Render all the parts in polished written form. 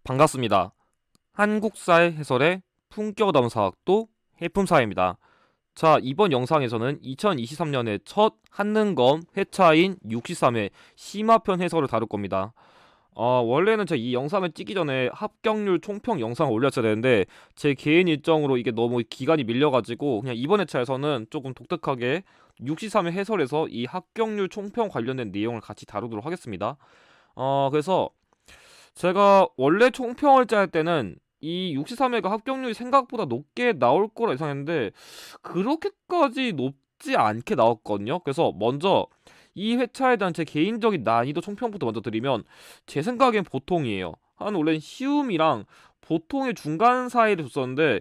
반갑습니다. 한국사의 해설의 품격다운 사학도 해품사입니다. 자, 이번 영상에서는 2023년의 첫 한능검 회차인 63회 심화편 해설을 다룰 겁니다. 원래는 제가 이 영상을 찍기 전에 합격률 총평 영상을 올렸어야 되는데 제 개인 일정으로 이게 너무 기간이 밀려가지고 그냥 이번 회차에서는 조금 독특하게 63회 해설에서 이 합격률 총평 관련된 내용을 같이 다루도록 하겠습니다. 그래서 제가 원래 총평을 짤 때는 이 63회가 합격률이 생각보다 높게 나올 거라 예상했는데 그렇게까지 높지 않게 나왔거든요. 그래서 먼저 이 회차에 대한 제 개인적인 난이도 총평부터 먼저 드리면 제 생각엔 보통이에요. 한 원래 쉬움이랑 보통의 중간 사이를 줬었는데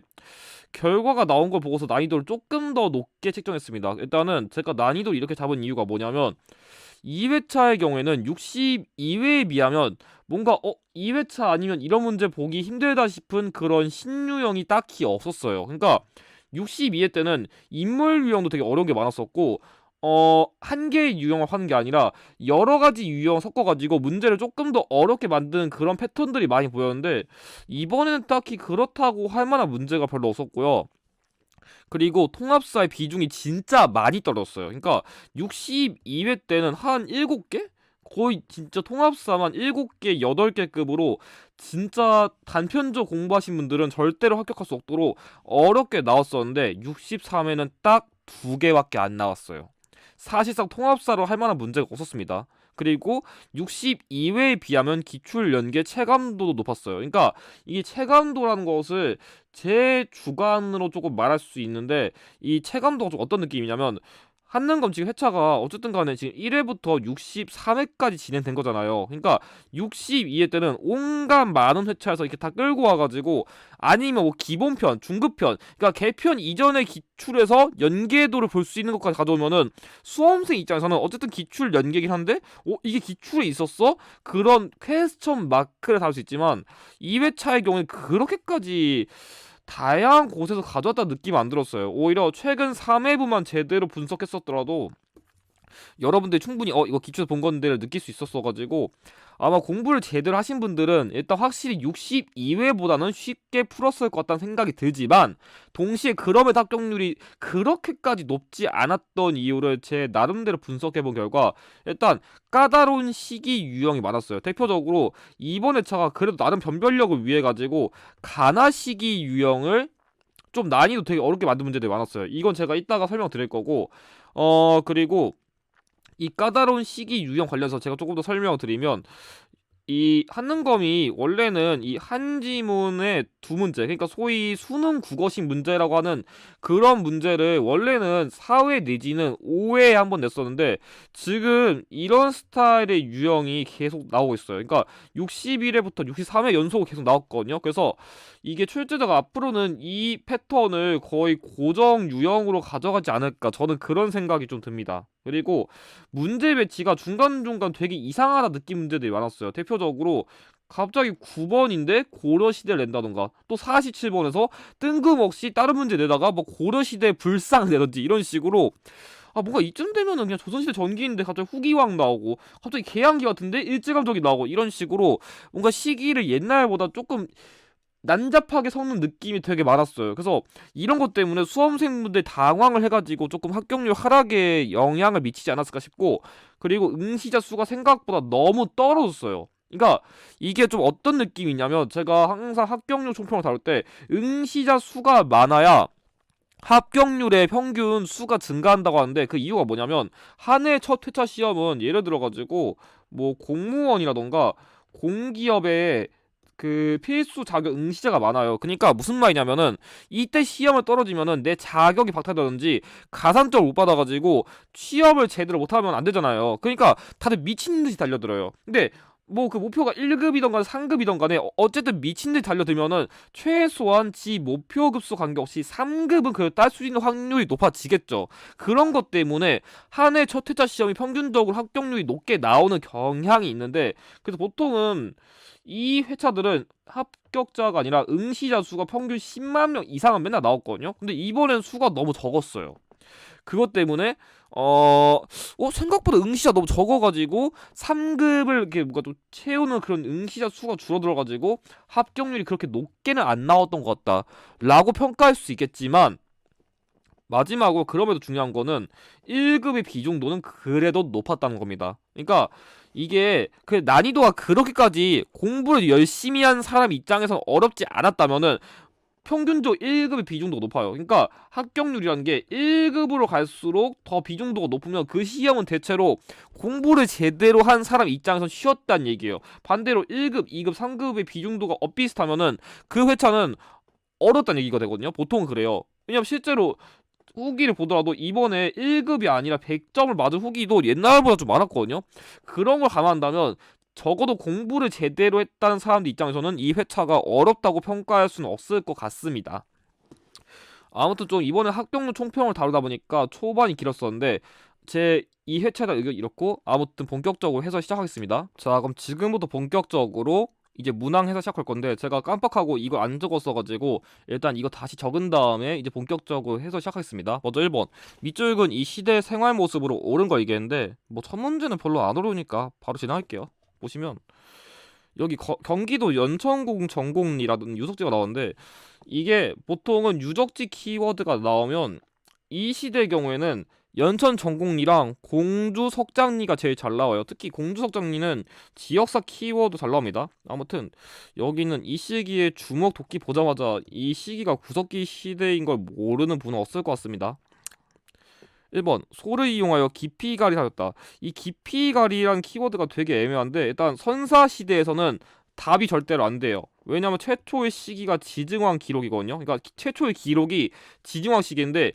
결과가 나온 걸 보고서 난이도를 조금 더 높게 책정했습니다. 일단은 제가 난이도를 이렇게 잡은 이유가 뭐냐면 2회차의 경우에는 62회에 비하면 뭔가 2회차 아니면 이런 문제 보기 힘들다 싶은 그런 신유형이 딱히 없었어요. 그러니까 62회 때는 인물 유형도 되게 어려운 게 많았었고 한 개의 유형을 하는 게 아니라 여러 가지 유형 섞어가지고 문제를 조금 더 어렵게 만드는 그런 패턴들이 많이 보였는데 이번에는 딱히 그렇다고 할 만한 문제가 별로 없었고요. 그리고 통합사의 비중이 진짜 많이 떨어졌어요. 그러니까 62회 때는 한 7개? 거의 진짜 통합사만 7개, 8개 급으로 진짜 단편적 공부하신 분들은 절대로 합격할 수 없도록 어렵게 나왔었는데 63회는 딱 2개밖에 안 나왔어요. 사실상 통합사로 할 만한 문제가 없었습니다. 그리고 62회에 비하면 기출 연계 체감도도 높았어요. 그러니까 이게 체감도라는 것을 제 주관으로 조금 말할 수 있는데 이 체감도가 좀 어떤 느낌이냐면 한능검 지금 회차가 어쨌든 간에 지금 1회부터 63회까지 진행된 거잖아요. 그러니까 62회 때는 온갖 많은 회차에서 이렇게 다 끌고 와가지고 아니면 뭐 기본편, 중급편, 그러니까 개편 이전의 기출에서 연계도를 볼 수 있는 것까지 가져오면은 수험생 입장에서는 어쨌든 기출 연계긴 한데 이게 기출에 있었어? 그런 퀘스천 마크를 다룰 수 있지만 2회차의 경우에 그렇게까지 다양한 곳에서 가져왔다는 느낌 안 들었어요. 오히려 최근 3회부만 제대로 분석했었더라도 여러분들이 충분히 이거 기초에서 본 건데를 느낄 수 있었어가지고 아마 공부를 제대로 하신 분들은 일단 확실히 62회보다는 쉽게 풀었을 것 같다는 생각이 들지만 동시에 그럼에도 합격률이 그렇게까지 높지 않았던 이유를 제 나름대로 분석해본 결과 일단 까다로운 시기 유형이 많았어요. 대표적으로 이번 회차가 그래도 나름 변별력을 위해 가지고 가나 시기 유형을 좀 난이도 되게 어렵게 만든 문제들이 많았어요. 이건 제가 이따가 설명드릴 거고 그리고 이 까다로운 시기 유형 관련해서 제가 조금 더 설명을 드리면 이 한능검이 원래는 이 한지문의 두 문제, 그러니까 소위 수능 국어식 문제라고 하는 그런 문제를 원래는 4회 내지는 5회에 한 번 냈었는데 지금 이런 스타일의 유형이 계속 나오고 있어요. 그러니까 61회부터 63회 연속으로 계속 나왔거든요. 그래서 이게 출제자가 앞으로는 이 패턴을 거의 고정 유형으로 가져가지 않을까, 저는 그런 생각이 좀 듭니다. 그리고 문제 배치가 중간중간 되게 이상하다 느낌 문제들이 많았어요. 대표적으로 갑자기 9번인데 고려시대를 낸다던가 또 47번에서 뜬금없이 다른 문제 내다가 뭐 고려시대 불상 내던지 이런 식으로 뭔가 이쯤 되면은 그냥 조선시대 전기인데 갑자기 후기왕 나오고 갑자기 개항기 같은데 일제감정이 나오고 이런 식으로 뭔가 시기를 옛날보다 조금 난잡하게 섞는 느낌이 되게 많았어요. 그래서 이런 것 때문에 수험생분들 당황을 해가지고 조금 합격률 하락에 영향을 미치지 않았을까 싶고, 그리고 응시자 수가 생각보다 너무 떨어졌어요. 그러니까 이게 좀 어떤 느낌이냐면 제가 항상 합격률 총평을 다룰 때 응시자 수가 많아야 합격률의 평균 수가 증가한다고 하는데 그 이유가 뭐냐면 한 해 첫 회차 시험은 예를 들어가지고 뭐 공무원이라던가 공기업의 그 필수 자격 응시자가 많아요. 그러니까 무슨 말이냐면은 이때 시험을 떨어지면은 내 자격이 박탈되든지 가산점을 못 받아가지고 취업을 제대로 못하면 안 되잖아요. 그러니까 다들 미친 듯이 달려들어요. 근데 뭐 그 목표가 1급이던가 3급이던 간에 어쨌든 미친 듯이 달려들면은 최소한 지 목표 급수 관계없이 3급은 그래도 딸 수 있는 확률이 높아지겠죠. 그런 것 때문에 한 해 첫 회차 시험이 평균적으로 합격률이 높게 나오는 경향이 있는데, 그래서 보통은 이 회차들은 합격자가 아니라 응시자 수가 평균 10만 명 이상은 맨날 나왔거든요. 근데 이번엔 수가 너무 적었어요. 그것 때문에 생각보다 응시자 너무 적어가지고 3급을 이렇게 뭔가 좀 채우는 그런 응시자 수가 줄어들어가지고 합격률이 그렇게 높게는 안 나왔던 것 같다라고 평가할 수 있겠지만, 마지막으로 그럼에도 중요한 거는 1급의 비중도는 그래도 높았다는 겁니다. 그러니까 이게 그 난이도가 그렇게까지 공부를 열심히 한 사람 입장에서 어렵지 않았다면은 평균적으로 1급의 비중도가 높아요. 그러니까 합격률이라는 게 1급으로 갈수록 더 비중도가 높으면 그 시험은 대체로 공부를 제대로 한 사람 입장에서 쉬웠다는 얘기예요. 반대로 1급, 2급, 3급의 비중도가 엇비슷하면은 그 회차는 어렵다는 얘기가 되거든요. 보통은 그래요. 왜냐면 실제로 후기를 보더라도 이번에 1급이 아니라 100점을 맞은 후기도 옛날보다 좀 많았거든요. 그런 걸 감안한다면 적어도 공부를 제대로 했다는 사람들 입장에서는 이 회차가 어렵다고 평가할 수는 없을 것 같습니다. 아무튼 좀 이번에 합격률 총평을 다루다 보니까 초반이 길었었는데, 제 이 회차에 대한 의견 이렇고, 아무튼 본격적으로 해설 시작하겠습니다. 자, 그럼 지금부터 본격적으로 이제 문항 해설 시작할 건데, 제가 깜빡하고 이거 안 적었어가지고 일단 이거 다시 적은 다음에 이제 본격적으로 해설 시작하겠습니다. 먼저 1번, 밑줄근 이 시대의 생활 모습으로 옳은 거 얘기했는데, 뭐 첫 문제는 별로 안 어려우니까 바로 지나갈게요. 보시면 여기 경기도 연천공 전공리라는 유적지가 나오는데, 이게 보통은 유적지 키워드가 나오면 이 시대의 경우에는 연천 전공리랑 공주 석장리가 제일 잘 나와요. 특히 공주 석장리는 지역사 키워드 잘 나옵니다. 아무튼 여기는 이 시기에 주먹 도끼 보자마자 이 시기가 구석기 시대인 걸 모르는 분은 없을 것 같습니다. 1번, 소를 이용하여 기피갈이 하였다. 이 기피갈이란 키워드가 되게 애매한데, 일단 선사시대에서는 답이 절대로 안 돼요. 왜냐면 최초의 시기가 지증왕 기록이거든요. 그러니까 최초의 기록이 지증왕 시기인데,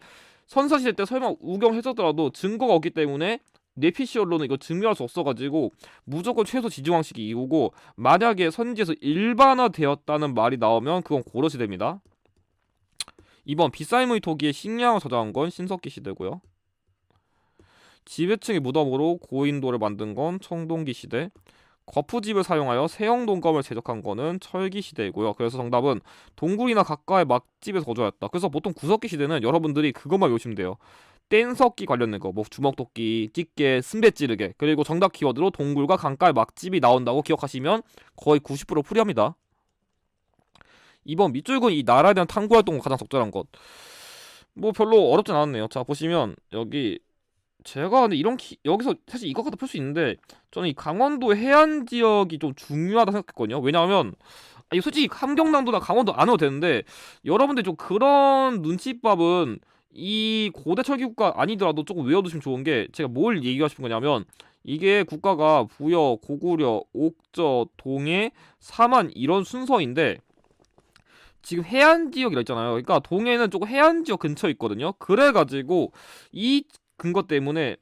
선사시대 때 설마 우경했었더라도 증거가 없기 때문에 뇌피셜로는 이거 증명할 수 없어가지고 무조건 최소 지증왕 시기 이후고, 만약에 선지에서 일반화되었다는 말이 나오면 그건 고려 시대입니다. 2번, 빗살무늬 토기에 식량을 저장한 건 신석기 시대고요. 지배층의 무덤으로 고인돌을 만든 건 청동기 시대, 거푸집을 사용하여 세형 동검을 제작한 거는 철기 시대이고요. 그래서 정답은 동굴이나 가까이 막집에서 거주하였다. 그래서 보통 구석기 시대는 여러분들이 그것만 외우시면 돼요. 뗀석기 관련된 거, 뭐 주먹도끼, 찌개, 승배 찌르개, 그리고 정답 키워드로 동굴과 강가의 막집이 나온다고 기억하시면 거의 90% 풀이합니다. 2번, 밑줄근 이 나라에 대한 탐구 활동은 가장 적절한 것. 뭐 별로 어렵진 않았네요. 자, 보시면 여기 제가 근데 여기서 사실 이것 갖다 풀 수 있는데, 저는 이 강원도 해안 지역이 좀 중요하다 생각했거든요. 왜냐하면 이 솔직히 함경남도나 강원도 안 해도 되는데, 여러분들 좀 그런 눈칫밥은 이 고대 철기 국가 아니더라도 조금 외워두시면 좋은 게, 제가 뭘 얘기하고 싶은 거냐면, 이게 국가가 부여, 고구려, 옥저, 동해, 사만 이런 순서인데, 지금 해안 지역이라 있잖아요. 그러니까 동해는 조금 해안 지역 근처에 있거든요. 그래가지고 이 근거 때문에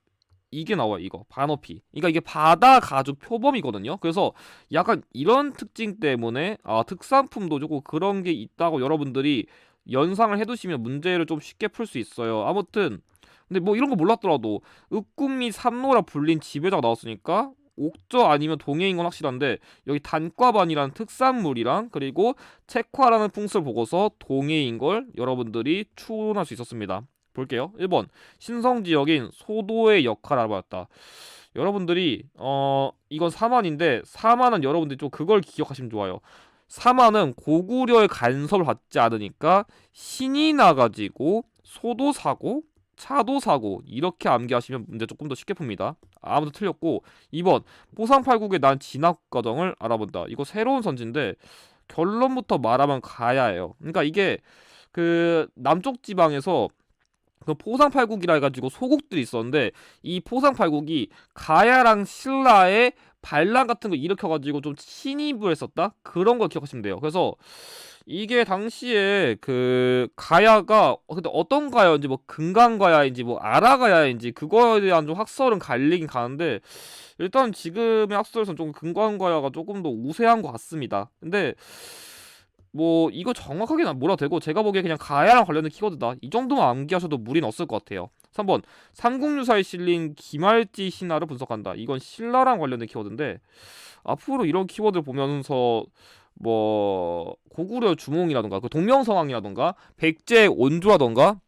이게 나와요. 이거 반어피. 그러니까 이게 바다 가죽 표범이거든요. 그래서 약간 이런 특징 때문에 특산품도 조금 그런 게 있다고 여러분들이 연상을 해두시면 문제를 좀 쉽게 풀 수 있어요. 아무튼 근데 뭐 이런 거 몰랐더라도 으꿈 및 삼노라 불린 지배자가 나왔으니까 옥저 아니면 동해인 건 확실한데, 여기 단과반이라는 특산물이랑 그리고 책화라는 풍습을 보고서 동해인 걸 여러분들이 추론할 수 있었습니다. 볼게요. 1번, 신성지역인 소도의 역할을 알아봤다. 여러분들이 이건 사만인데, 사만은 여러분들이 좀 그걸 기억하시면 좋아요. 사만은 고구려의 간섭을 받지 않으니까 신이 나가지고 소도 사고 차도 사고, 이렇게 암기하시면 문제 조금 더 쉽게 풉니다. 아무도 틀렸고, 2번, 포상팔국의 난 진학 과정을 알아본다. 이거 새로운 선지인데 결론부터 말하면 가야예요. 그러니까 이게 그 남쪽 지방에서 그 포상팔국이라 해가지고 소국들이 있었는데, 이 포상팔국이 가야랑 신라의 반란 같은 거 일으켜가지고 좀 침입을 했었다? 그런 걸 기억하시면 돼요. 그래서 이게 당시에 그 가야가 근데 어떤 가야인지, 뭐 금강가야인지 뭐 아라가야인지 그거에 대한 좀 학설은 갈리긴 가는데, 일단 지금의 학설에서는 좀 금강가야가 조금 더 우세한 것 같습니다. 근데 뭐 이거 정확하게는 몰라도 되고, 제가 보기에 그냥 가야랑 관련된 키워드다, 이 정도만 암기하셔도 무리는 없을 것 같아요. 3번, 삼국유사에 실린 기말지 신화를 분석한다. 이건 신라랑 관련된 키워드인데, 앞으로 이런 키워드를 보면서 뭐 고구려 주몽이라던가 그 동명성왕이라던가 백제 온주라던가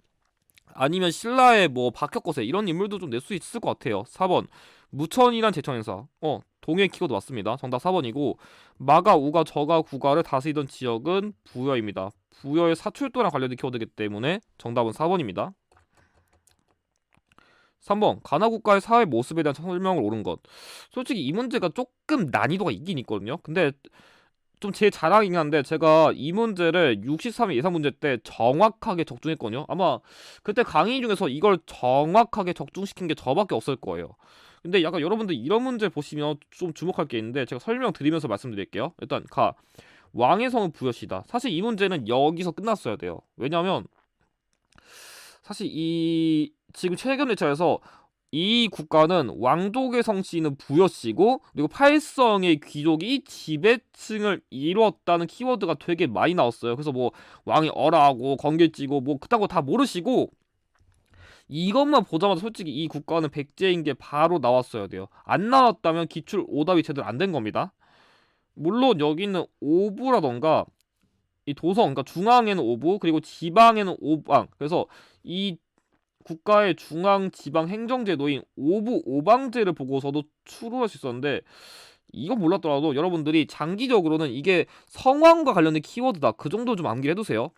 아니면 신라의 뭐 박혁거세 이런 인물도 좀 낼 수 있을 것 같아요. 4번 무천이란 제천행사. 동해 키워드 맞습니다. 정답 4번이고 마가 우가 저가 구가를 다스리던 지역은 부여입니다. 부여의 사출도랑 관련된 키워드이기 때문에 정답은 4번입니다. 3번 가나국가의 사회 모습에 대한 설명을 옳은 것. 솔직히 이 문제가 조금 난이도가 있긴 있거든요. 근데 좀 제 자랑이긴 한데 제가 이 문제를 63회 예상 문제 때 정확하게 적중했거든요. 아마 그때 강의 중에서 이걸 정확하게 적중시킨 게 저밖에 없을 거예요. 근데 약간 여러분들 이런 문제 보시면 좀 주목할 게 있는데 제가 설명드리면서 말씀드릴게요. 일단 왕의 성은 부여시다. 사실 이 문제는 여기서 끝났어야 돼요. 왜냐면 사실 이 지금 최근 회차에서 이 국가는 왕족의 성씨는 부여씨고 그리고 팔성의 귀족이 지배층을 이루었다는 키워드가 되게 많이 나왔어요. 그래서 뭐 왕이 어라하고 건길지고 뭐 그딴 거 다 모르시고 이것만 보자마자 솔직히 이 국가는 백제인 게 바로 나왔어야 돼요. 안 나왔다면 기출 오답이 제대로 안 된 겁니다. 물론 여기는 오부라던가 이 도성, 그러니까 중앙에는 오부 그리고 지방에는 오방. 그래서 이 국가의 중앙 지방 행정제도인 오부 오방제를 보고서도 추론할 수 있었는데 이거 몰랐더라도 여러분들이 장기적으로는 이게 성왕과 관련된 키워드다 그 정도 좀 암기를 해두세요.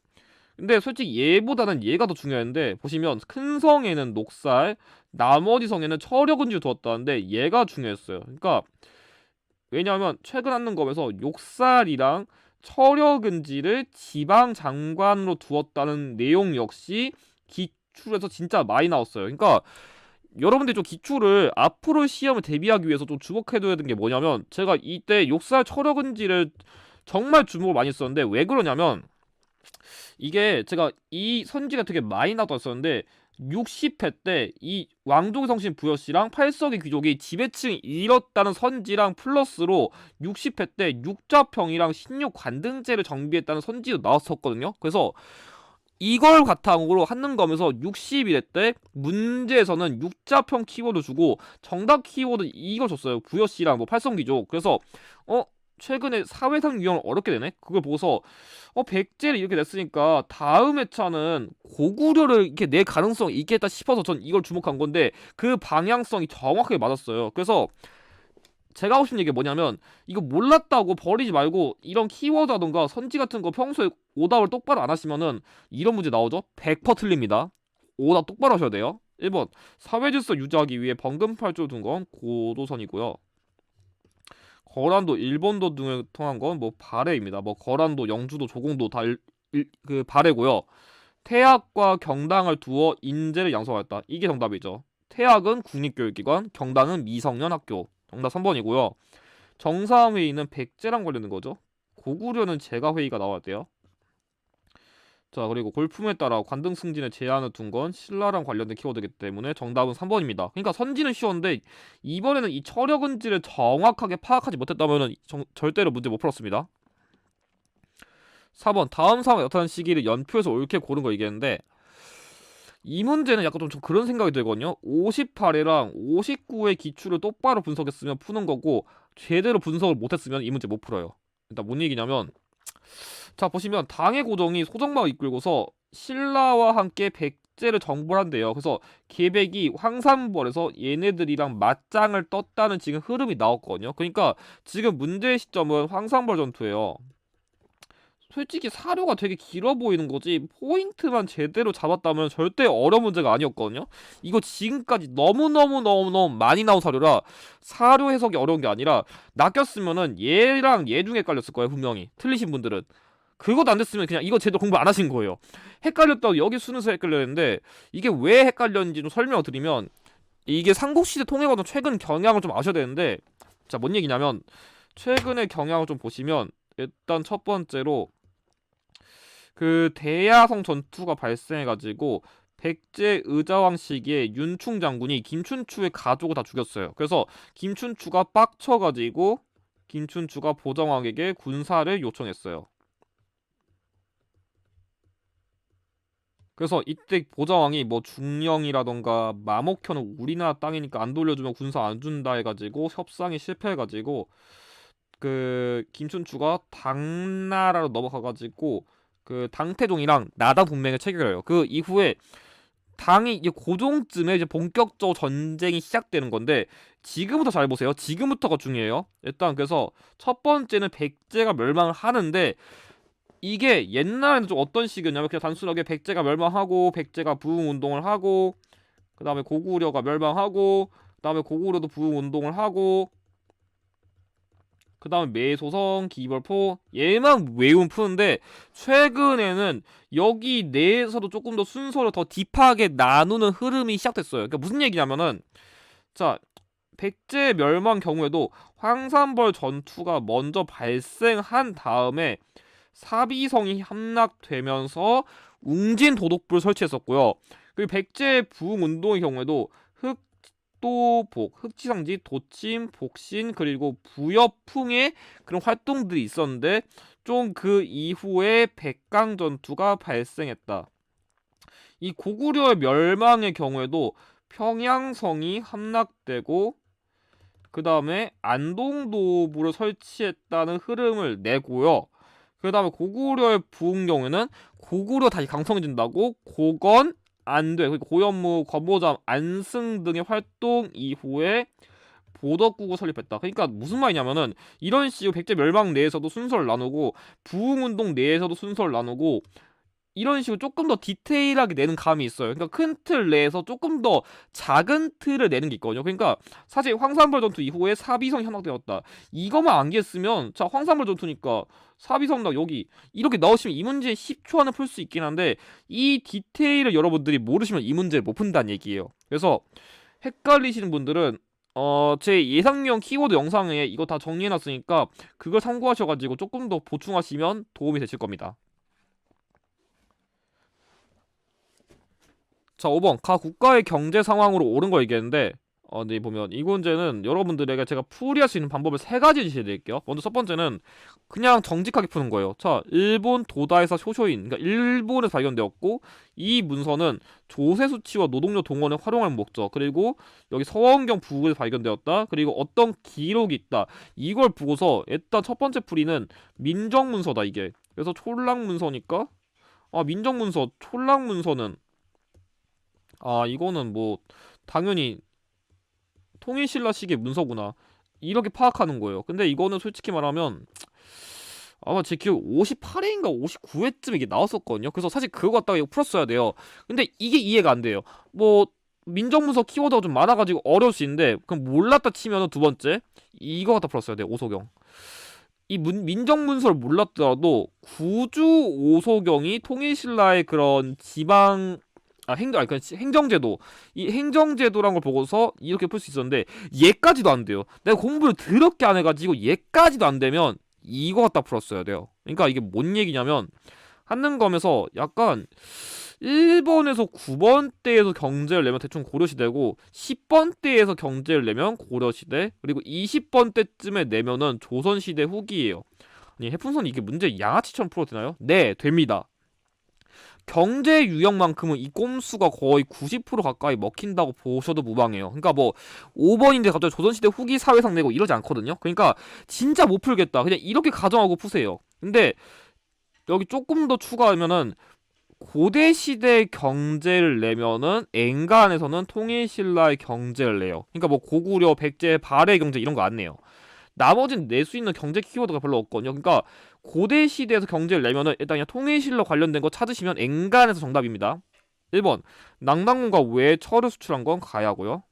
근데 솔직히 얘보다는 얘가 더 중요한데 보시면 큰 성에는 녹살, 나머지 성에는 철역은지를 두었다는데 얘가 중요했어요. 그러니까 왜냐하면 최근 한능검에서 욕살이랑 철역은지를 지방 장관으로 두었다는 내용 역시 기출에서 진짜 많이 나왔어요. 그러니까 여러분들이 좀 기출을 앞으로 시험을 대비하기 위해서 좀 주목해둬야 되는 게 뭐냐면 제가 이때 욕살 철역은지를 정말 주목을 많이 했었는데 왜 그러냐면 이게 제가 이 선지가 되게 많이 나왔었는데 60회 때 이 왕족의 성신 부여씨랑 팔석의 귀족이 지배층이 잃었다는 선지랑 플러스로 60회 때 육자평이랑 신육 관등제를 정비했다는 선지도 나왔었거든요. 그래서 이걸 바탕으로 한능검에서 61회 때 문제에서는 육자평 키워드 주고 정답 키워드 이걸 줬어요. 부여씨랑 뭐 팔성귀족. 그래서 최근에 사회상 유형을 어렵게 되네? 그걸 보고서 백제를 이렇게 냈으니까 다음 회차는 고구려를 이렇게 낼 가능성이 있겠다 싶어서 전 이걸 주목한 건데 그 방향성이 정확하게 맞았어요. 그래서 제가 하고 싶은 얘기가 뭐냐면 이거 몰랐다고 버리지 말고 이런 키워드라던가 선지 같은 거 평소에 오답을 똑바로 안 하시면은 이런 문제 나오죠? 100% 틀립니다. 오답 똑바로 하셔야 돼요. 1번 사회질서 유지하기 위해 번금팔조를 둔 건 고도선이고요. 거란도, 일본도 등을 통한 건 뭐 발해입니다. 뭐 거란도, 영주도, 조공도 다 그 발해고요. 태학과 경당을 두어 인재를 양성하였다. 이게 정답이죠. 태학은 국립교육기관, 경당은 미성년 학교. 정답 3번이고요. 정사회의는 백제랑 관련된 거죠. 고구려는 제가회의가 나와야 돼요. 자, 그리고 골품에 따라 관등 승진의 제한을 둔 건 신라랑 관련된 키워드이기 때문에 정답은 3번입니다. 그러니까 선지는 쉬웠는데 이번에는 이 철역은지를 정확하게 파악하지 못했다면 절대로 문제 못 풀었습니다. 4번 다음 상황에 나타난 시기를 연표해서 옳게 고른 거 얘기했는데 이 문제는 약간 좀 그런 생각이 들거든요. 58회랑 59회 기출을 똑바로 분석했으면 푸는 거고 제대로 분석을 못했으면 이 문제 못 풀어요. 일단 뭔 얘기냐면 자 보시면 당의 고종이 소정마을 이끌고서 신라와 함께 백제를 정벌한대요. 그래서 계백이 황산벌에서 얘네들이랑 맞짱을 떴다는 지금 흐름이 나왔거든요. 그러니까 지금 문제의 시점은 황산벌 전투예요. 솔직히 사료가 되게 길어 보이는 거지 포인트만 제대로 잡았다면 절대 어려운 문제가 아니었거든요. 이거 지금까지 너무너무 많이 나온 사료라 사료 해석이 어려운 게 아니라 낚였으면은 얘랑 얘 중에 헷갈렸을 거예요. 분명히 틀리신 분들은 그것도 안 됐으면 그냥 이거 제대로 공부 안 하신 거예요. 헷갈렸다고 여기 순에서 헷갈렸는데 이게 왜 헷갈렸는지 좀 설명을 드리면 이게 삼국시대 통일과정 최근 경향을 좀 아셔야 되는데 자 뭔 얘기냐면 최근의 경향을 좀 보시면 일단 첫 번째로 그 대야성 전투가 발생해가지고 백제 의자왕 시기에 윤충 장군이 김춘추의 가족을 다 죽였어요. 그래서 김춘추가 빡쳐가지고 김춘추가 보정왕에게 군사를 요청했어요. 그래서 이때 보정왕이 뭐 중령이라던가 마목현은 우리나라 땅이니까 안 돌려주면 군사 안 준다 해가지고 협상이 실패해가지고 그 김춘추가 당나라로 넘어가가지고 그 당태종이랑 나당 동맹을 체결해요. 그 이후에 당이 이제 고종쯤에 이제 본격적으로 전쟁이 시작되는 건데 지금부터 잘 보세요. 지금부터가 중요해요. 일단 그래서 첫 번째는 백제가 멸망을 하는데 이게 옛날에는 좀 어떤 식이었냐면 그냥 단순하게 백제가 멸망하고 백제가 부흥 운동을 하고 그 다음에 고구려가 멸망하고 그 다음에 고구려도 부흥 운동을 하고 그 다음에 매소성, 기벌포 얘만 외우면 푸는데 최근에는 여기 내에서도 조금 더 순서를 더 딥하게 나누는 흐름이 시작됐어요. 그러니까 무슨 얘기냐면은 자 백제 멸망 경우에도 황산벌 전투가 먼저 발생한 다음에 사비성이 함락되면서 웅진 도독부를 설치했었고요. 그리고 백제 부흥 운동의 경우에도 흑도복, 흑지상지, 도침, 복신 그리고 부여풍의 그런 활동들이 있었는데 좀 그 이후에 백강 전투가 발생했다. 이 고구려의 멸망의 경우에도 평양성이 함락되고 그 다음에 안동도부를 설치했다는 흐름을 내고요. 그 다음에 고구려의 부흥 경우에는 고구려 다시 강성해진다고 고건, 안돼 그리고 고현무, 권보잠, 안승 등의 활동 이후에 보덕국을 설립했다. 그러니까 무슨 말이냐면은 이런 식으로 백제 멸망 내에서도 순서를 나누고 부흥운동 내에서도 순서를 나누고 이런 식으로 조금 더 디테일하게 내는 감이 있어요. 그러니까 큰 틀 내에서 조금 더 작은 틀을 내는 게 있거든요. 그러니까 사실 황산벌 전투 이후에 사비성이 함락되었다. 이것만 암기했으면 자 황산벌 전투니까 사비성 나 여기 이렇게 나오시면 이 문제 10초 안에 풀 수 있긴 한데 이 디테일을 여러분들이 모르시면 이 문제를 못 푼다는 얘기예요. 그래서 헷갈리시는 분들은 제 예상용 키워드 영상에 이거 다 정리해놨으니까 그걸 참고하셔가지고 조금 더 보충하시면 도움이 되실 겁니다. 자, 5번. 각 국가의 경제 상황으로 옳은 거 얘기했는데, 네, 보면 이 문제는 여러분들에게 제가 풀이할 수 있는 방법을 세 가지 제시해드릴게요. 먼저 첫 번째는 그냥 정직하게 푸는 거예요. 자, 일본 도다에서 쇼쇼인, 그러니까 일본에서 발견되었고, 이 문서는 조세 수치와 노동력 동원에 활용할 목적, 그리고 여기 서원경 부국에서 발견되었다, 그리고 어떤 기록이 있다. 이걸 보고서 일단 첫 번째 풀이는 민정문서다, 이게. 그래서 촐락문서니까, 민정문서, 촐락문서는 이거는 뭐 당연히 통일신라식의 문서구나 이렇게 파악하는 거예요. 근데 이거는 솔직히 말하면 아마 제 기억 58회인가 59회쯤 이게 나왔었거든요. 그래서 사실 그거 갖다가 이거 풀었어야 돼요. 근데 이게 이해가 안 돼요. 뭐 민정문서 키워드가 좀 많아가지고 어려울 수 있는데 그럼 몰랐다 치면은 두 번째 이거 갖다 풀었어야 돼요. 오소경. 이 민정문서를 몰랐더라도 구주 오소경이 통일신라의 그런 지방 행정제도 이 행정제도란 걸 보고서 이렇게 풀 수 있었는데 얘까지도 안 돼요. 내가 공부를 더럽게 안 해가지고 얘까지도 안 되면 이거 갖다 풀었어야 돼요. 그러니까 이게 뭔 얘기냐면 한능검에서 약간 1번에서 9번대에서 경제를 내면 대충 고려시대고 10번대에서 경제를 내면 고려시대 그리고 20번대쯤에 내면은 조선시대 후기예요. 아니 해풍선 이게 문제 양아치처럼 풀어도 되나요? 네 됩니다. 경제 유형만큼은 이 꼼수가 거의 90% 가까이 먹힌다고 보셔도 무방해요. 그러니까 뭐 5번인데 갑자기 조선시대 후기 사회상 내고 이러지 않거든요. 그러니까 진짜 못 풀겠다. 그냥 이렇게 가정하고 푸세요. 근데 여기 조금 더 추가하면은 고대시대 경제를 내면은 엔간에서는 통일신라의 경제를 내요. 그러니까 뭐 고구려, 백제, 발해 경제 이런 거 안 내요. 나머지는 낼 수 있는 경제 키워드가 별로 없거든요. 그러니까 고대 시대에서 경제를 내면은 일단 그냥 통일실로 관련된 거 찾으시면 엔간에서 정답입니다. 1번 낙랑군과 왜 철을 수출한 건 가야고요.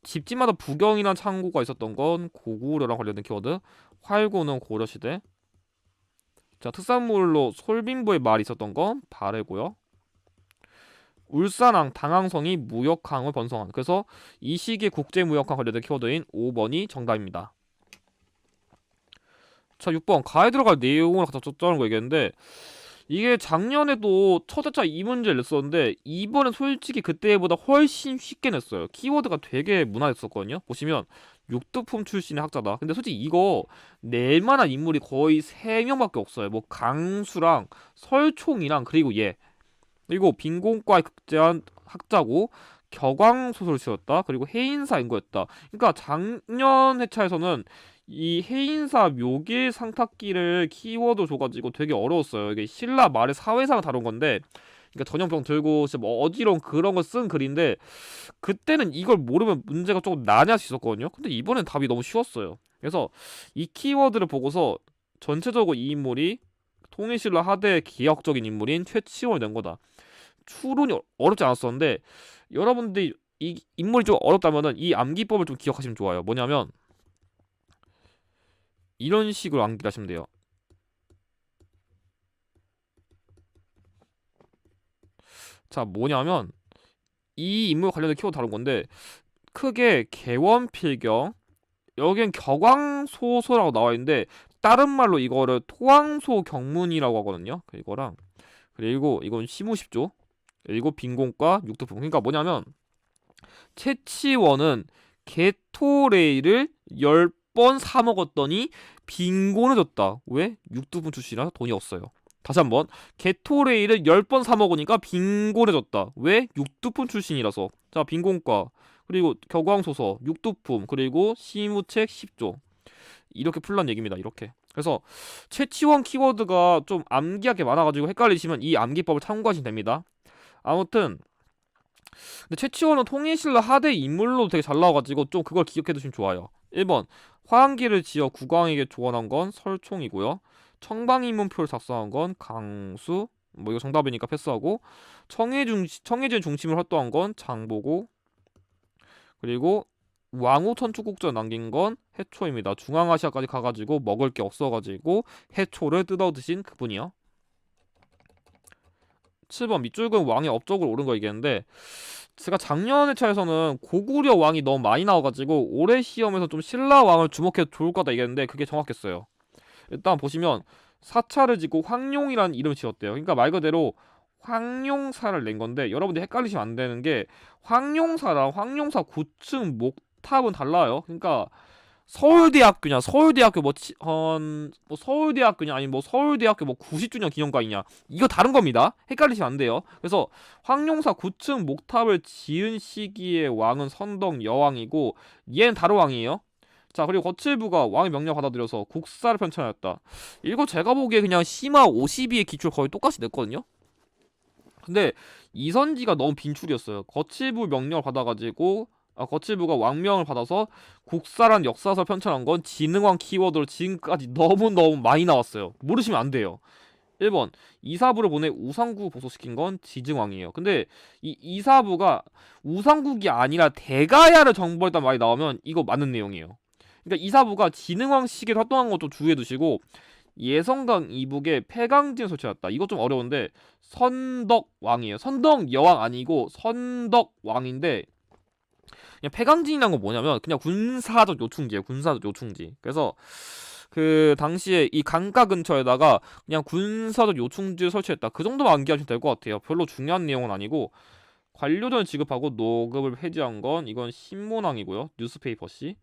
집집마다 부경이나 창고가 있었던 건 고구려랑 관련된 키워드. 활구는 고려시대. 자 특산물로 솔빈부의 말이 있었던 건 발해고요. 울산항, 당항성이 무역항을 번성한. 그래서 이 시기에 국제무역항 관련된 키워드인 5번이 정답입니다. 자 6번 가에 들어갈 내용을 갖다 줬다는 거 얘기했는데 이게 작년에도 첫 회차 이 문제를 냈었는데 이번엔 솔직히 그때보다 훨씬 쉽게 냈어요. 키워드가 되게 무난했었거든요. 보시면 육두품 출신의 학자다. 근데 솔직히 이거 낼 만한 인물이 거의 3명밖에 없어요. 뭐 강수랑 설총이랑 그리고 얘 그리고 빈곤과에 극제한 학자고 격왕 소설을 지었다. 그리고 해인사 인거였다. 그러니까 작년 회차에서는 이 해인사 묘길 상탁기를 키워드 줘가지고 되게 어려웠어요. 이게 신라 말의 사회상을 다룬 건데 그러니까 전염병 들고 진짜 뭐 어지러운 그런 거 쓴 글인데 그때는 이걸 모르면 문제가 조금 난해할 수 있었거든요. 근데 이번엔 답이 너무 쉬웠어요. 그래서 이 키워드를 보고서 전체적으로 이 인물이 통일신라 하대의 기억적인 인물인 최치원이 된 거다. 추론이 어렵지 않았었는데 여러분들이 이 인물이 좀 어렵다면은 이 암기법을 좀 기억하시면 좋아요. 뭐냐면 이런 식으로 암기를 하시면 돼요. 자, 뭐냐면 이 인물 관련된 키워드 다룬 건데 크게 개원필경 여기엔 격왕소소라고 나와 있는데 다른 말로 이거를 토왕소 경문이라고 하거든요. 이거랑 그리고 이건 시무십조 그리고 빈공과 육두품. 그러니까 뭐냐면 채치원은 게토레이를 10번 사 먹었더니 빈곤해졌다. 왜? 육두분 출신이라 돈이 없어요. 다시 한번 게토레이를 10번 사 먹으니까 빈곤해졌다. 왜? 육두품 출신이라서. 자, 빈곤과 그리고 격왕소서, 육두품, 그리고 시무책 10조 이렇게 풀란 얘기입니다. 이렇게. 그래서 채치원 키워드가 좀 암기할 게 많아가지고 헷갈리시면 이 암기법을 참고하시면 됩니다. 아무튼 근데 최치원은 통일신라 하대 인물로 되게 잘 나와가지고 좀 그걸 기억해두시면 좋아요. 1번 화환기를 지어 국왕에게 조언한 건 설총이고요. 청방인문표를 작성한 건 강수. 뭐 이거 정답이니까 패스하고 청해진 중심을 활동한 건 장보고 그리고 왕후 천추국전 남긴 건 해초입니다. 중앙아시아까지 가가지고 먹을 게 없어가지고 해초를 뜯어 드신 그분이요. 7번 밑줄근 왕의 업적으로 오른 거 얘기했는데 제가 작년 회차에서는 고구려 왕이 너무 많이 나와가지고 올해 시험에서 좀 신라 왕을 주목해도 좋을 거다 얘기했는데 그게 정확했어요. 일단 보시면 사찰을 짓고 황룡이라는 이름을 지었대요. 그러니까 말 그대로 황룡사를 낸 건데 여러분들 헷갈리시면 안 되는 게 황룡사랑 황룡사 고층 목탑은 달라요. 그러니까 서울대학교냐 서울대학교 뭐 서울대학교냐 아니면 뭐 서울대학교 뭐 90주년 기념관이냐 이거 다른 겁니다. 헷갈리시면 안 돼요. 그래서 황룡사 9층 목탑을 지은 시기의 왕은 선덕 여왕이고 얘는 다른 왕이에요. 자, 그리고 거칠부가 왕의 명령 받아들여서 국사를 편찬하였다. 이거 제가 보기에 그냥 심화 52의 기출 거의 똑같이 냈거든요. 근데 이선지가 너무 빈출이었어요. 거칠부 명령을 받아가지고 거칠부가 왕명을 받아서 국사란 역사서 편찬한 건 지능왕 키워드로 지금까지 너무너무 많이 나왔어요. 모르시면 안 돼요. 1번 이사부를 보내 우상국 보소시킨 건 지증왕이에요. 근데 이 이사부가 우상국이 아니라 대가야를 정벌했단 말이 나오면 이거 맞는 내용이에요. 그러니까 이사부가 지능왕 시기를 활동한 것도 주의해 두시고 예성강 이북에 폐강진 설치했다. 이거 좀 어려운데 선덕왕이에요. 선덕 여왕 아니고 선덕왕인데 그냥 폐강진이란 건 뭐냐면 그냥 군사적 요충지예요. 군사적 요충지. 그래서 그 당시에 이 강가 근처에다가 그냥 군사적 요충지를 설치했다. 그 정도만 암기하시면 될 것 같아요. 별로 중요한 내용은 아니고 관료전을 지급하고 노급을 폐지한 건 이건 신문왕이고요. 뉴스페이퍼씨.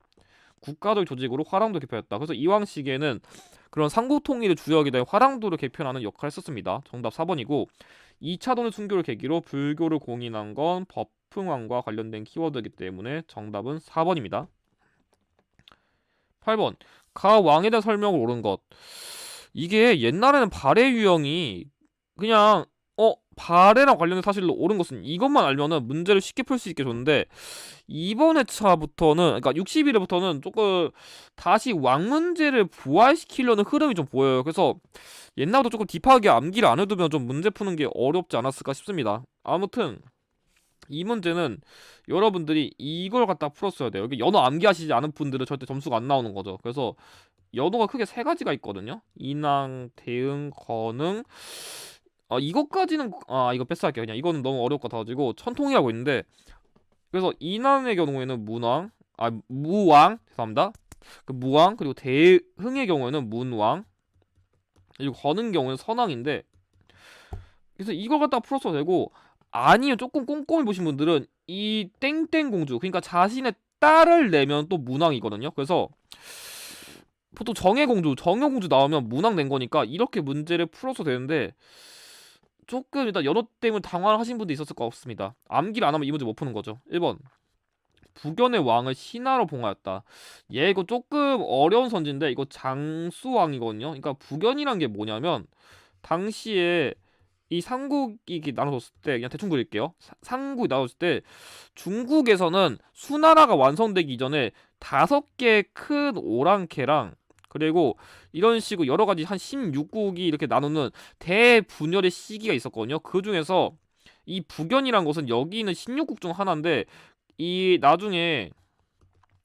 국가적 조직으로 화랑도 개편했다. 그래서 이왕 시기에는 그런 삼국통일의 주역이 된 화랑도를 개편하는 역할을 했었습니다. 정답 4번이고 2차 독일 순교를 계기로 불교를 공인한 건 법흥왕과 관련된 키워드이기 때문에 정답은 4번입니다. 8번 가 왕에 대한 설명을 옳은 것. 이게 옛날에는 발해 유형이 그냥 발해랑 관련된 사실로 옳은 것은 이것만 알면은 문제를 쉽게 풀 수 있게 줬는데 이번 회차부터는 그러니까 61회부터는 조금 다시 왕 문제를 부활시키려는 흐름이 좀 보여요. 그래서 옛날부터 조금 딥하게 암기를 안 해두면 좀 문제 푸는 게 어렵지 않았을까 싶습니다. 아무튼 이 문제는 여러분들이 이걸 갖다 풀었어야 돼요. 여기 연어 암기하시지 않은 분들은 절대 점수가 안 나오는 거죠. 그래서 연어가 크게 세 가지가 있거든요. 인왕, 대응, 건응. 이것까지는 이거 패스할게요. 그냥 이거는 너무 어려울 것 같아가지고 천통이라고 있는데 그래서 인왕의 경우에는 무왕 죄송합니다. 그 무왕 그리고 대흥의 경우에는 문왕 그리고 건응 경우에는 선왕인데 그래서 이걸 갖다가 풀었어도 되고 아니면 조금 꼼꼼히 보신 분들은 이 땡땡 공주 그러니까 자신의 딸을 내면 또 문왕이거든요. 그래서 보통 정혜공주 나오면 문왕 낸 거니까 이렇게 문제를 풀어서 되는데 조금 일단 연어 때문에 당황하신 분도 있었을 것 같습니다. 암기를 안 하면 이 문제 못 푸는 거죠. 1번 북연의 왕을 신하로 봉하였다. 얘 이거 조금 어려운 선지인데 이거 장수왕이거든요. 그러니까 북연이란 게 뭐냐면 당시에 이 삼국이 이렇게 나눠졌을 때 그냥 대충 그릴게요. 삼국이 나눠졌을 때 중국에서는 수나라가 완성되기 이전에 5개의 큰 오랑캐랑 그리고 이런 식으로 여러 가지 한 16국이 이렇게 나누는 대분열의 시기가 있었거든요. 그 중에서 이 북연이란 것은 여기 있는 16국 중 하나인데 이 나중에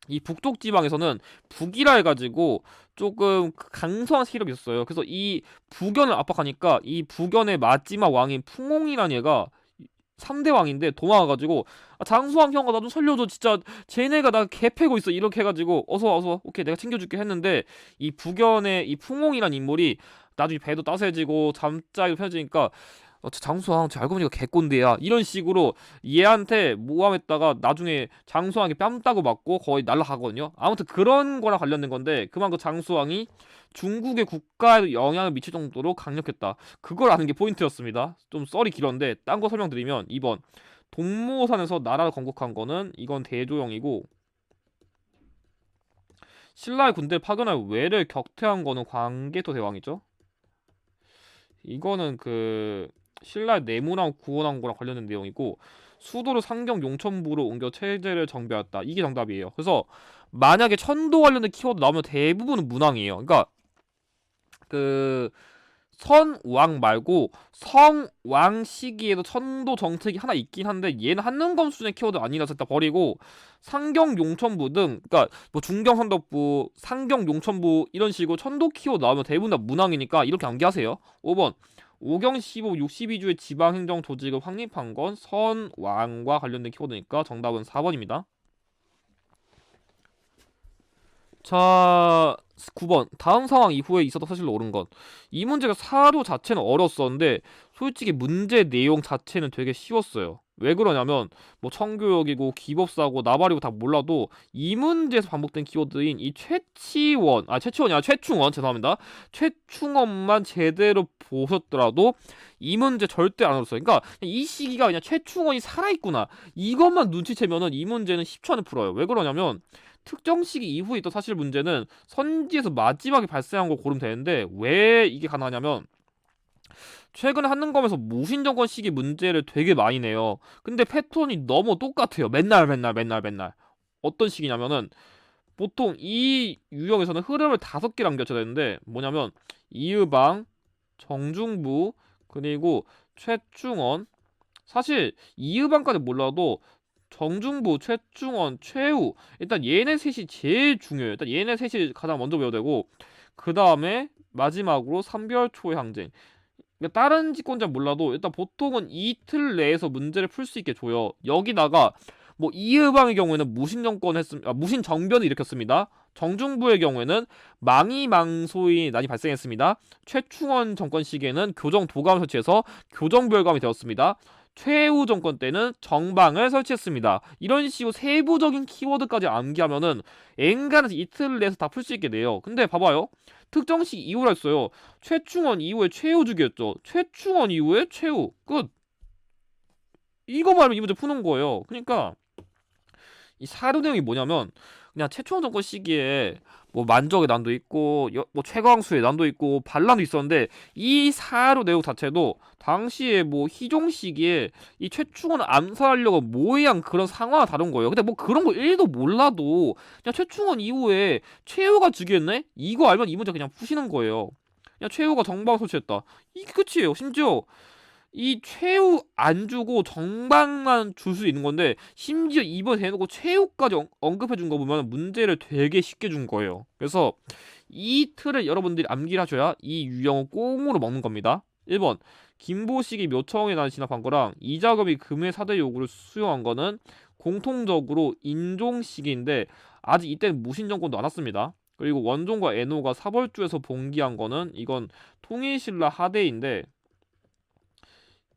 이 북쪽 지방에서는 북이라 해가지고 조금 강성한 세력이 있었어요. 그래서 이 북연을 압박하니까 이 북연의 마지막 왕인 풍홍이라는 얘가 3대 왕인데 도망와가지고 아, 장수왕 형아 나 좀 살려줘 진짜 쟤네가 나 개 패고 있어 이렇게 해가지고 어서와 어서와 오케이 내가 챙겨줄게 했는데 이 북연의 이 풍홍이란 인물이 나중에 배도 따스해지고 잠자리도 편해지니까 장수왕 저 알고 보니까 개꼰대야 이런 식으로 얘한테 모함했다가 나중에 장수왕에게 뺨 따고 맞고 거의 날라가거든요. 아무튼 그런 거랑 관련된 건데 그만큼 장수왕이 중국의 국가에 영향을 미칠 정도로 강력했다. 그걸 아는 게 포인트였습니다. 좀 썰이 길었는데 딴 거 설명드리면 2번 동모산에서 나라를 건국한 거는 이건 대조영이고 신라의 군대를 파견하여 외를 격퇴한 거는 광개토 대왕이죠. 이거는 그 신라의 내무랑 구원한 거랑 관련된 내용이고 수도를 상경 용천부로 옮겨 체제를 정비했다. 이게 정답이에요. 그래서 만약에 천도 관련된 키워드 나오면 대부분은 문왕이에요. 그러니까 그 선왕 말고 성왕 시기에도 천도 정책이 하나 있긴 한데 얘는 한능검 수준의 키워드 아니라서 일단 버리고 상경 용천부 등 그러니까 뭐 중경 선덕부 상경 용천부 이런 식으로 천도 키워드 나오면 대부분 다 문왕이니까 이렇게 암기하세요. 5번 오경 15, 62주의 지방행정 조직을 확립한 건 선왕과 관련된 키워드니까 정답은 4번입니다. 자, 9번. 다음 상황 이후에 있었던 사실로 옳은 것. 이 문제가 사료 자체는 어려웠었는데 솔직히 문제 내용 자체는 되게 쉬웠어요. 왜 그러냐면 뭐 청교역이고 기법사고 나발이고 다 몰라도 이 문제에서 반복된 키워드인 이 최치원 최치원이 아니라 최충원 죄송합니다. 최충원만 제대로 보셨더라도 이 문제 절대 안 어렵어요. 그러니까 이 시기가 그냥 최충원이 살아있구나 이것만 눈치채면은 이 문제는 10초 안에 풀어요. 왜 그러냐면 특정 시기 이후에 있던 사실 문제는 선지에서 마지막에 발생한 걸 고르면 되는데 왜 이게 가능하냐면 최근에 한능검에서 무신정권 시기 문제를 되게 많이 내요. 근데 패턴이 너무 똑같아요. 맨날. 어떤 시기냐면은 보통 이 유형에서는 흐름을 5개를 남겨줘야 되는데 뭐냐면 이의방, 정중부, 그리고 최충원 사실 이의방까지 몰라도 정중부, 최충원, 최후 일단 얘네 셋이 제일 중요해요. 일단 얘네 셋이 가장 먼저 배워야 되고 그 다음에 마지막으로 삼별초의 항쟁. 그러니까 다른 집권자 몰라도 일단 보통은 이 틀 내에서 문제를 풀 수 있게 줘요. 여기다가 뭐 이의방의 경우에는 무신 정변을 일으켰습니다. 정중부의 경우에는 망이망소의 난이 발생했습니다. 최충원 정권 시기에는 교정 도감을 설치해서 교정별감이 되었습니다. 최후 정권 때는 정방을 설치했습니다. 이런 식으로 세부적인 키워드까지 암기하면은 엔간해서 이틀 내에서 다 풀 수 있게 돼요. 근데 봐봐요. 특정시 이후라 했어요. 최충원 이후에 최후 주기였죠. 최충원 이후에 최후 끝. 이거만 알면 이 문제 푸는 거예요. 그러니까 이 사료 내용이 뭐냐면 그냥 최충원 정권 시기에 뭐 만적의 난도 있고 뭐 최광수의 난도 있고 반란도 있었는데 이 사료 내용 자체도 당시에 뭐 희종 시기에 이 최충원을 암살하려고 모의한 그런 상황을 다룬 거예요. 근데 뭐 그런 거 1도 몰라도 그냥 최충원 이후에 최후가 즉위했네? 이거 알면 이 문제 그냥 푸시는 거예요. 그냥 최후가 정방 설치했다. 이게 끝이에요. 심지어 이 최후 안 주고 정방만 줄 수 있는 건데 심지어 이번 대놓고 최후까지 언급해 준 거 보면 문제를 되게 쉽게 준 거예요. 그래서 이 틀을 여러분들이 암기를 하셔야 이 유형을 꽁으로 먹는 겁니다. 1번 김보식이 묘청에 난 진압한 거랑 이자급이 금의 4대 요구를 수용한 거는 공통적으로 인종 시기인데 아직 이때는 무신정권도 안 왔습니다. 그리고 원종과 애노가 사벌주에서 봉기한 거는 이건 통일신라 하대인데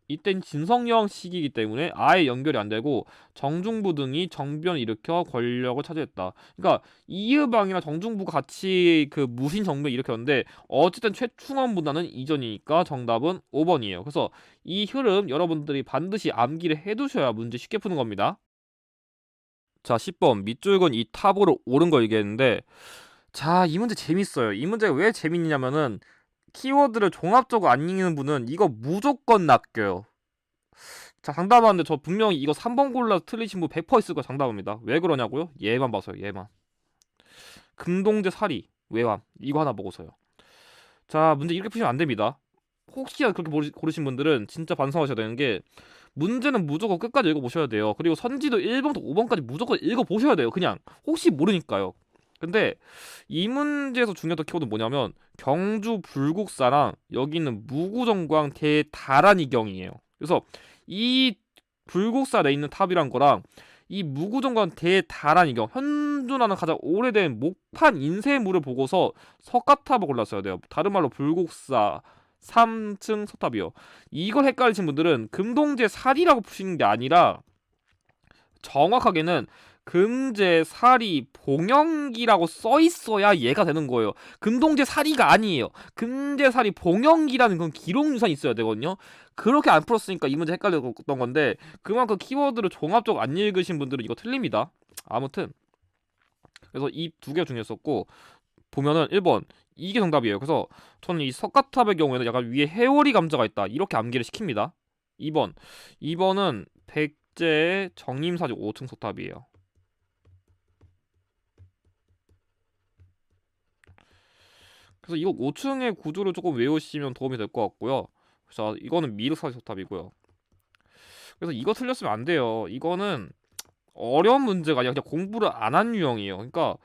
이땐 진성여왕 시기이기 때문에 아예 연결이 안 되고 정중부 등이 정변을 일으켜 권력을 차지했다. 그러니까 이의방이나 정중부가 같이 그 무신 정변을 일으켰는데 어쨌든 최충원보다는 이전이니까 정답은 5번이에요. 그래서 이 흐름 여러분들이 반드시 암기를 해두셔야 문제 쉽게 푸는 겁니다. 자, 10번 밑줄근 이 탑으로 오른 거 얘기했는데 자, 이 문제 재밌어요. 이 문제가 왜 재밌냐면은 키워드를 종합적으로 안 읽는 분은 이거 무조건 낚여요. 자, 장담하는데 저 분명히 이거 3번 골라서 틀리신 분 100% 있을 거 장담합니다. 왜 그러냐고요? 얘만 봐서요. 얘만. 금동제 사리 외환 이거 하나 보고서요. 자, 문제 이렇게 푸시면 안 됩니다. 혹시나 그렇게 고르신 분들은 진짜 반성하셔야 되는 게 문제는 무조건 끝까지 읽어보셔야 돼요. 그리고 선지도 1번부터 5번까지 무조건 읽어보셔야 돼요. 그냥 혹시 모르니까요. 근데 이 문제에서 중요했던 키워드는 뭐냐면 경주 불국사랑 여기 있는 무구정광 대다란이경이에요. 그래서 이 불국사 내에 있는 탑이란 거랑 이 무구정광 대다란이경 현존하는 가장 오래된 목판 인쇄물을 보고서 석가탑을 골랐어야 돼요. 다른 말로 불국사 3층 서탑이요. 이걸 헷갈리신 분들은 금동제 살이라고 푸시는 게 아니라 정확하게는 금제 살이 봉영기라고 써 있어야 얘가 되는 거예요. 금동제 살이가 아니에요. 금제 살이 봉영기라는 그런 기록 유산이 있어야 되거든요. 그렇게 안 풀었으니까 이 문제 헷갈렸던 건데 그만큼 키워드를 종합적으로 안 읽으신 분들은 이거 틀립니다. 아무튼 그래서 이 두 개 중요했었고 보면은 1번 이게 정답이에요. 그래서 저는 이 석가탑의 경우에는 약간 위에 해오리 감자가 있다 이렇게 암기를 시킵니다. 2번은 백제의 정림사지 5층 석탑이에요. 그래서 이거 5층의 구조를 조금 외우시면 도움이 될 것 같고요. 자, 이거는 미륵사지 석탑이고요. 그래서 이거 틀렸으면 안 돼요. 이거는 어려운 문제가 아니라 그냥 공부를 안 한 유형이에요. 그러니까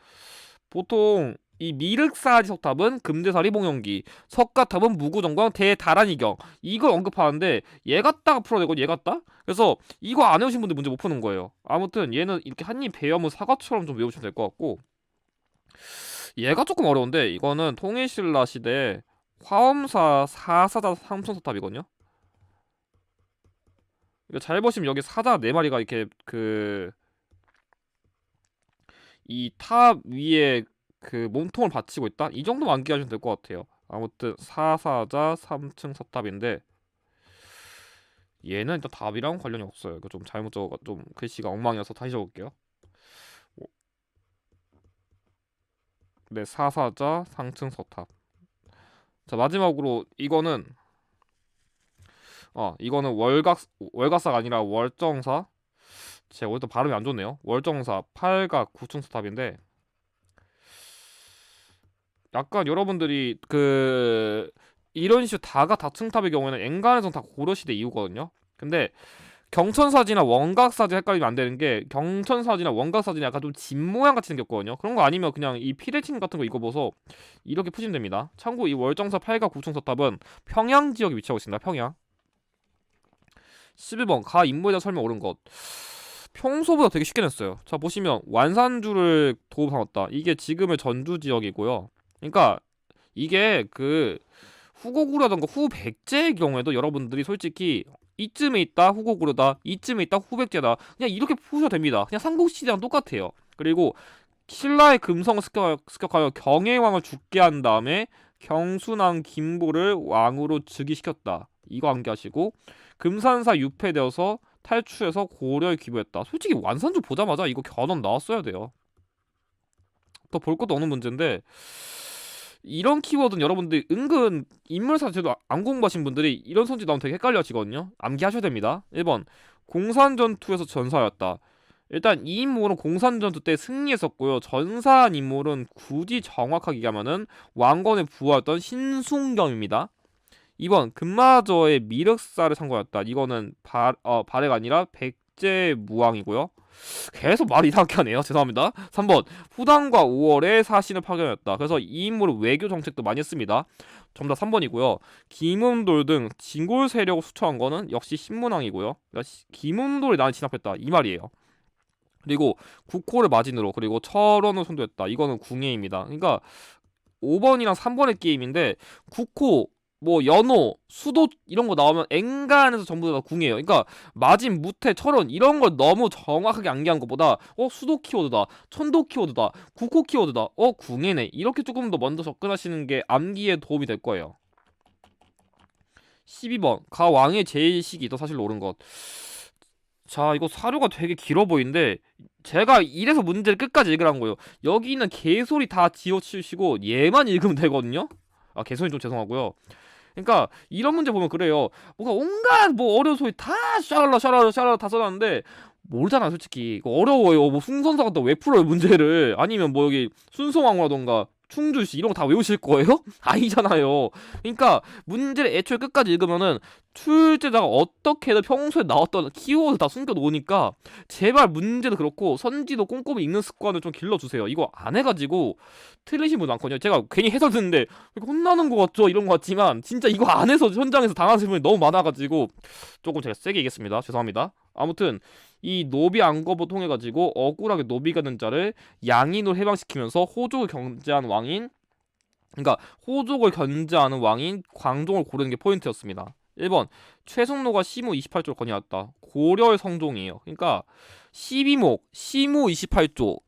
보통 이 미륵사지 석탑은 금제사리 봉영기, 석가탑은 무구정광 대다란이경 이걸 언급하는데 얘 갖다가 풀어야 되고 얘 갖다? 그래서 이거 안 외우신 분들 문제 못 푸는 거예요. 아무튼 얘는 이렇게 한입 배우면 사과처럼 좀 외우시면 될 것 같고 얘가 조금 어려운데 이거는 통일신라 시대 화엄사 사사자 삼성석탑이거든요. 이거 잘 보시면 여기 사자 4마리가 이렇게 이 탑 위에 그 몸통을 받치고 있다? 이 정도만 암기하시면 될 것 같아요. 아무튼 사사자 3층 석탑인데 얘는 일단 답이랑 관련이 없어요. 이거 좀 잘못 적어 좀 글씨가 엉망이어서 다시 적을게요. 네, 사사자 상층 석탑. 자, 마지막으로 이거는 월각사가 아니라 월정사. 제가 오늘 또 발음이 안 좋네요. 월정사 8각 9층 석탑인데 약간 여러분들이 이런 식으로 다가 다층탑의 경우에는 엔간에선 다 고려시대 이후거든요. 근데 경천사지나 원각사지 헷갈리면 안 되는 게 경천사지나 원각사지는 약간 좀 집 모양 같이 생겼거든요. 그런 거 아니면 그냥 이 피레팅 같은 거 읽어보서 이렇게 푸시면 됩니다. 참고 이 월정사 8각 9층 석탑은 평양 지역에 위치하고 있습니다. 평양. 11번 가 임무에 대한 설명 옳은 것. 평소보다 되게 쉽게 냈어요. 자, 보시면 완산주를 도읍 삼았다. 이게 지금의 전주 지역이고요. 그러니까 이게 후고구려던가 후백제의 경우에도 여러분들이 솔직히 이쯤에 있다 후고구려다, 이쯤에 있다 후백제다, 그냥 이렇게 푸셔도 됩니다. 그냥 삼국시대랑 똑같아요. 그리고 신라의 금성을 습격하여 경혜왕을 죽게 한 다음에 경순왕 김보를 왕으로 즉위시켰다. 이거 암기하시고 금산사 유폐되어서 탈출해서 고려에 기부했다. 솔직히 완산주 보자마자 이거 견원 나왔어야 돼요. 더 볼 것도 없는 문제인데 이런 키워드는 여러분들이 은근 인물사 자체도 안 공부하신 분들이 이런 선지 나오면 되게 헷갈려 하시거든요. 암기하셔야 됩니다. 1번 공산전투에서 전사하였다. 일단 이 인물은 공산전투 때 승리했었고요. 전사한 인물은 굳이 정확하게 얘기하면은 왕건의 부하였던 신순경입니다. 2번 금마저의 미륵사를 참고하였다. 이거는 발해가 아니라 백제무왕이고요. 계속 말이 이상하게 하네요. 죄송합니다. 3번 후당과 5월에 사신을 파견했다. 그래서 이 인물은 외교 정책도 많이 했습니다. 전부 다 3번이고요. 김음돌 등 진골 세력을 수초한 거는 역시 신문왕이고요. 그러니까 김음돌이 나를 진압했다 이 말이에요. 그리고 국호를 마진으로 그리고 철원을 선도했다. 이거는 궁예입니다. 그러니까 5번이랑 3번의 게임인데 국호 뭐 연호, 수도 이런 거 나오면 엔간에서 전부 다 궁이에요. 그러니까 마진, 무태, 철원 이런 걸 너무 정확하게 암기한 것보다 수도 키워드다, 천도 키워드다, 국호 키워드다, 궁예네 이렇게 조금 더 먼저 접근하시는 게 암기에 도움이 될 거예요. 12번 가 왕의 제일식이 더 사실 옳은 것. 자, 이거 사료가 되게 길어 보이는데 제가 이래서 문제를 끝까지 읽으란 거예요. 여기 있는 개소리 다 지워치우시고 얘만 읽으면 되거든요. 아, 개선이 좀 죄송하고요. 그러니까 이런 문제 보면 그래요. 뭔가 온갖 뭐 어려운 소리 다 샤랄라 샤랄라 샤랄라 다 써놨는데 모르잖아 솔직히. 이거 어려워요. 뭐 순서가 또 왜 풀어요 문제를. 아니면 뭐 여기 순서왕후라던가 충주시 이런 거 다 외우실 거예요? 아니잖아요. 그러니까 문제를 애초에 끝까지 읽으면은 출제자가 어떻게든 평소에 나왔던 키워드 다 숨겨 놓으니까 제발 문제도 그렇고 선지도 꼼꼼히 읽는 습관을 좀 길러주세요. 이거 안 해가지고 틀리신 분 많거든요. 제가 괜히 해설 듣는데 이거 혼나는 거 같죠? 이런 거 같지만 진짜 이거 안 해서 현장에서 당하시는 분이 너무 많아가지고 조금 제가 세게 얘기했습니다. 죄송합니다. 아무튼 이 노비 안거부 통해 가지고 억울하게 노비가 된 자를 양인으로 해방시키면서 호족을 견제한 왕인, 그러니까 호족을 견제하는 왕인 광종을 고르는 게 포인트였습니다. 1번 최승로가 시무 28조를 건의했다. 고려의 성종이에요. 그러니까 12목, 시무 28조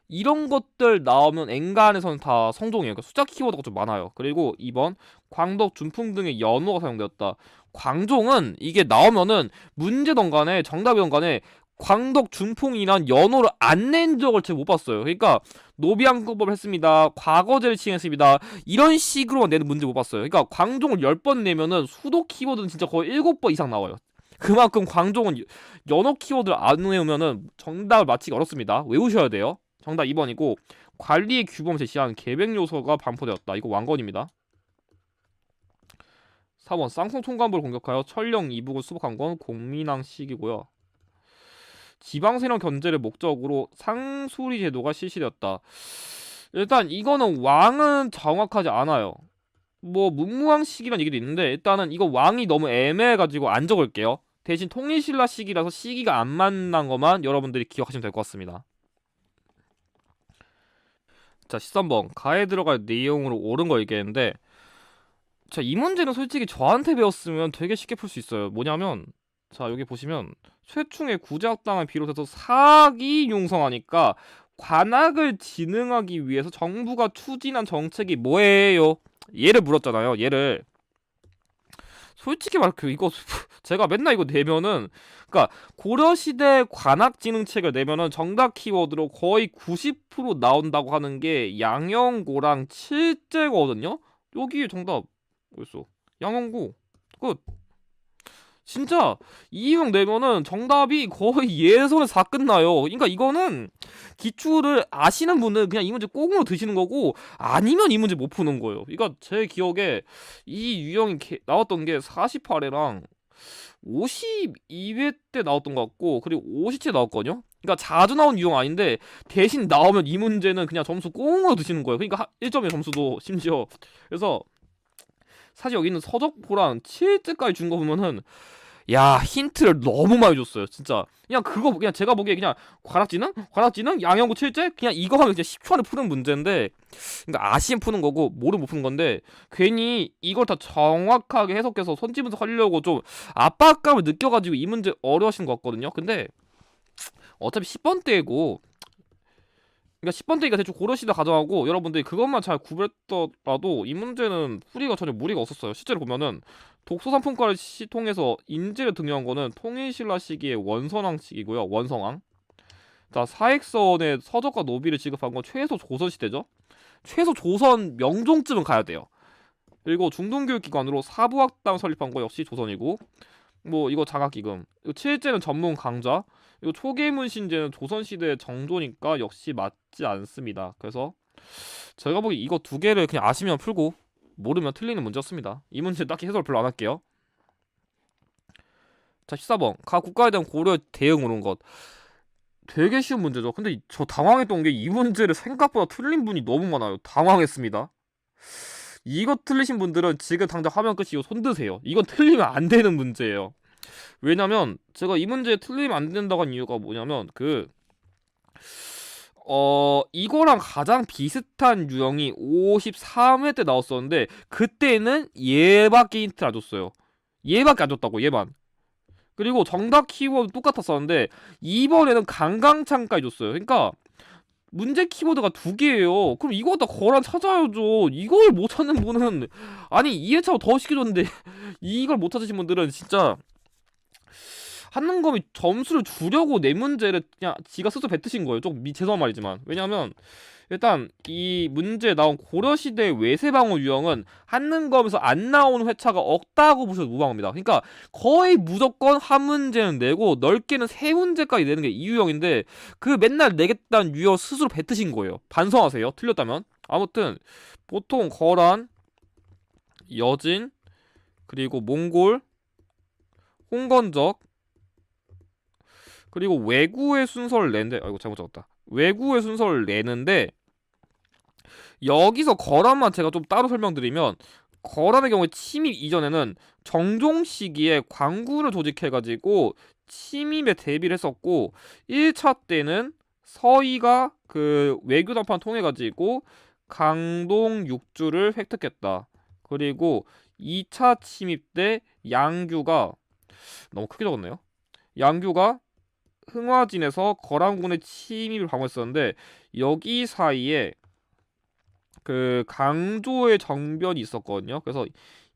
이런 것들 나오면 엔간에서는 다 성종이에요. 그러니까 숫자 키워드가 좀 많아요. 그리고 2번 광덕, 준풍 등의 연호가 사용되었다. 광종은 이게 나오면은 문제던 간에 정답이던 간에 광덕, 준풍이란 연호를 안 낸 적을 제가 못 봤어요. 그러니까 노비안급법을 했습니다. 과거제를 시행했습니다. 이런 식으로만 내는 문제 못 봤어요. 그러니까 광종을 10번 내면은 수도 키워드는 진짜 거의 7번 이상 나와요. 그만큼 광종은 연호 키워드를 안 외우면은 정답을 맞히기 어렵습니다. 외우셔야 돼요. 정답 2번이고 관리의 규범을 제시한 계백 요소가 반포되었다. 이거 왕건입니다. 4번 쌍송 통감부를 공격하여 천령 이북을 수복한 건 공민왕식이고요. 지방세력 견제를 목적으로 상수리 제도가 실시되었다. 일단 이거는 왕은 정확하지 않아요. 뭐 문무왕식이란 얘기도 있는데 일단은 이거 왕이 너무 애매해가지고 안 적을게요. 대신 통일신라 시기라서 시기가 안 만난 것만 여러분들이 기억하시면 될 것 같습니다. 자, 13번 가에 들어갈 내용으로 옳은 거 얘기했는데, 자, 이 문제는 솔직히 저한테 배웠으면 되게 쉽게 풀 수 있어요. 뭐냐면, 자, 여기 보시면 쇠충의 구제학당을 비롯해서 사기 융성하니까 관악을 진흥하기 위해서 정부가 추진한 정책이 뭐예요? 얘를 물었잖아요. 얘를. 솔직히 말해 이거 제가 맨날 이거 내면은, 그러니까 고려시대 관악진흥책을 내면은 정답 키워드로 거의 90% 나온다고 하는 게 양영고랑 칠제거든요. 여기 정답 어딨어? 양영고 끝. 진짜 이용 내면은 정답이 거의 예선에서 다 끝나요. 그러니까 이거는 기출을 아시는 분은 그냥 이 문제 꽁으로 드시는 거고 아니면 이 문제 못 푸는 거예요. 그러니까 제 기억에 이 유형이 나왔던 게 48회랑 52회 때 나왔던 것 같고 그리고 57회 나왔거든요. 그러니까 자주 나온 유형 아닌데 대신 나오면 이 문제는 그냥 점수 꽁으로 드시는 거예요. 그러니까 1점의 점수도 심지어. 그래서 사실 여기 있는 서적포랑 7제까지 준 거 보면은 야 힌트를 너무 많이 줬어요 진짜. 그냥 그거 그냥 제가 보기에 그냥 관악지능 양형구 7제 그냥 이거 하면 그냥 10초 안에 푸는 문제인데, 그러니까 아시면 푸는 거고 모르면 못 푸는 건데 괜히 이걸 다 정확하게 해석해서 선지 분석하려고 좀 압박감을 느껴가지고 이 문제 어려워하시는 것 같거든요. 근데 어차피 10번 때고, 그러니까 10번 때니까 대충 고려시대 가정하고 여러분들이 그것만 잘 구별했더라도 이 문제는 풀이가 전혀 무리가 없었어요. 실제로 보면은 독소상품과를 통해서 인재를 등용한 거는 통일신라 시기의 원선왕 시기고요. 원성왕. 자, 사익선의 서적과 노비를 지급한 건 최소 조선시대죠. 최소 조선 명종쯤은 가야 돼요. 그리고 중등교육기관으로 사부학당 설립한 거 역시 조선이고, 뭐 이거 장학기금, 이거 칠제는 전문 강좌, 이거 초계문신제는 조선시대 정조니까 역시 맞지 않습니다. 그래서 제가 보기 이거 두 개를 그냥 아시면 풀고 모르면 틀리는 문제였습니다. 이 문제 딱히 해설 별로 안 할게요. 자, 14번 각 국가에 대한 고려 대응 오는 것. 되게 쉬운 문제죠. 근데 저 당황했던 게 이 문제를 생각보다 틀린 분이 너무 많아요. 당황했습니다. 이거 틀리신 분들은 지금 당장 화면 끄시고 손 드세요. 이건 틀리면 안 되는 문제예요. 왜냐면 제가 이 문제 틀리면 안 된다고 한 이유가 뭐냐면 이거랑 가장 비슷한 유형이 53회 때 나왔었는데 그때는 얘밖에 힌트를 안 줬어요. 얘밖에 안 줬다고, 얘만. 그리고 정답 키워드 똑같았었는데 이번에는 강강창까지 줬어요. 그러니까 문제 키워드가 두 개예요. 그럼 이거 다 거란 찾아야죠. 이걸 못 찾는 분은, 아니 2회차로 더 시켜줬는데 이걸 못 찾으신 분들은 진짜 한능검이 점수를 주려고 내 문제를 그냥 지가 스스로 뱉으신 거예요. 좀 죄송한 말이지만. 왜냐하면 일단 이 문제에 나온 고려시대 외세방어 유형은 한능검에서 안 나오는 회차가 없다고 보셔도 무방합니다. 그러니까 거의 무조건 한 문제는 내고 넓게는 세 문제까지 내는 게 이 유형인데 그 맨날 내겠다는 유형 스스로 뱉으신 거예요. 반성하세요. 틀렸다면. 아무튼 보통 거란, 여진, 그리고 몽골, 홍건적, 그리고 외구의 순서를 내는데 아이고 잘못 적었다. 외구의 순서를 내는데 여기서 거란만 제가 좀 따로 설명드리면 거란의 경우에 침입 이전에는 정종 시기에 광군을 조직해가지고 침입에 대비를 했었고 1차 때는 서희가 그 외교 담판 통해가지고 강동 육주를 획득했다. 그리고 2차 침입 때 양규가 너무 크게 적었네요. 양규가 흥화진에서 거란군의 침입을 방어했었는데 여기 사이에 그 강조의 정변이 있었거든요. 그래서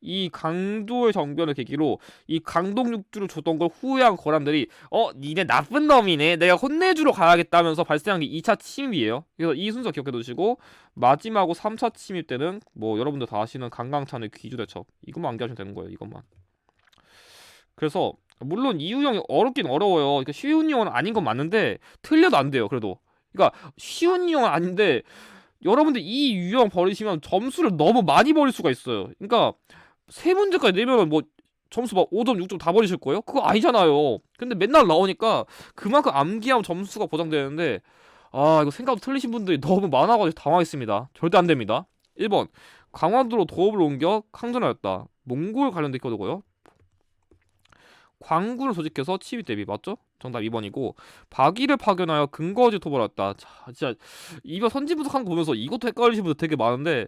이 강조의 정변을 계기로 이 강동육주를 줬던 걸 후회한 거란들이 니네 나쁜 놈이네 내가 혼내주러 가야겠다면서 발생한 게 2차 침입이에요. 그래서 이 순서 기억해 두시고 마지막으로 3차 침입 때는 뭐 여러분들 다 아시는 강강찬의 귀주대첩 이것만 암기하시면 되는 거예요. 이것만. 그래서 물론 이 유형이 어렵긴 어려워요. 그러니까 쉬운 유형은 아닌 건 맞는데 틀려도 안 돼요. 그래도 그러니까 쉬운 유형은 아닌데 여러분들 이 유형 버리시면 점수를 너무 많이 버릴 수가 있어요. 그러니까 세 문제까지 내면은 뭐 점수 막 5점, 6점 다 버리실 거예요? 그거 아니잖아요. 근데 맨날 나오니까 그만큼 암기하면 점수가 보장되는데 이거 생각도 틀리신 분들이 너무 많아가지고 당황했습니다. 절대 안 됩니다. 1번 강화도로 도읍을 옮겨 항전하였다. 몽골 관련된 키워드고요. 광군을 조직해서 침입 대비 맞죠? 정답 2번이고 박이를 파견하여 근거지 토벌했다. 자, 진짜 이거 선지부족한 거 보면서 이것도 헷갈리시는 분들 되게 많은데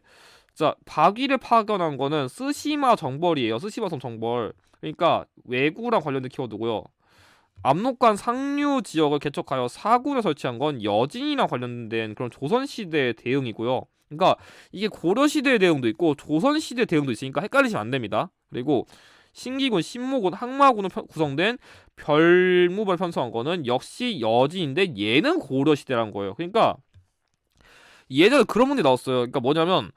자, 박이를 파견한 거는 쓰시마 정벌이에요. 쓰시마섬 정벌. 그러니까 왜구랑 관련된 키워드고요. 압록강 상류 지역을 개척하여 사군을 설치한 건 여진이랑 관련된 그런 조선시대 대응이고요. 그러니까 이게 고려시대 대응도 있고 조선시대 대응도 있으니까 헷갈리시면 안 됩니다. 그리고 신기군, 신모군, 항마군으로 구성된 별무벌 편성한 거는 역시 여진인데 얘는 고려시대란 거예요. 그러니까 예전에 그런 문제 나왔어요. 그러니까 뭐냐면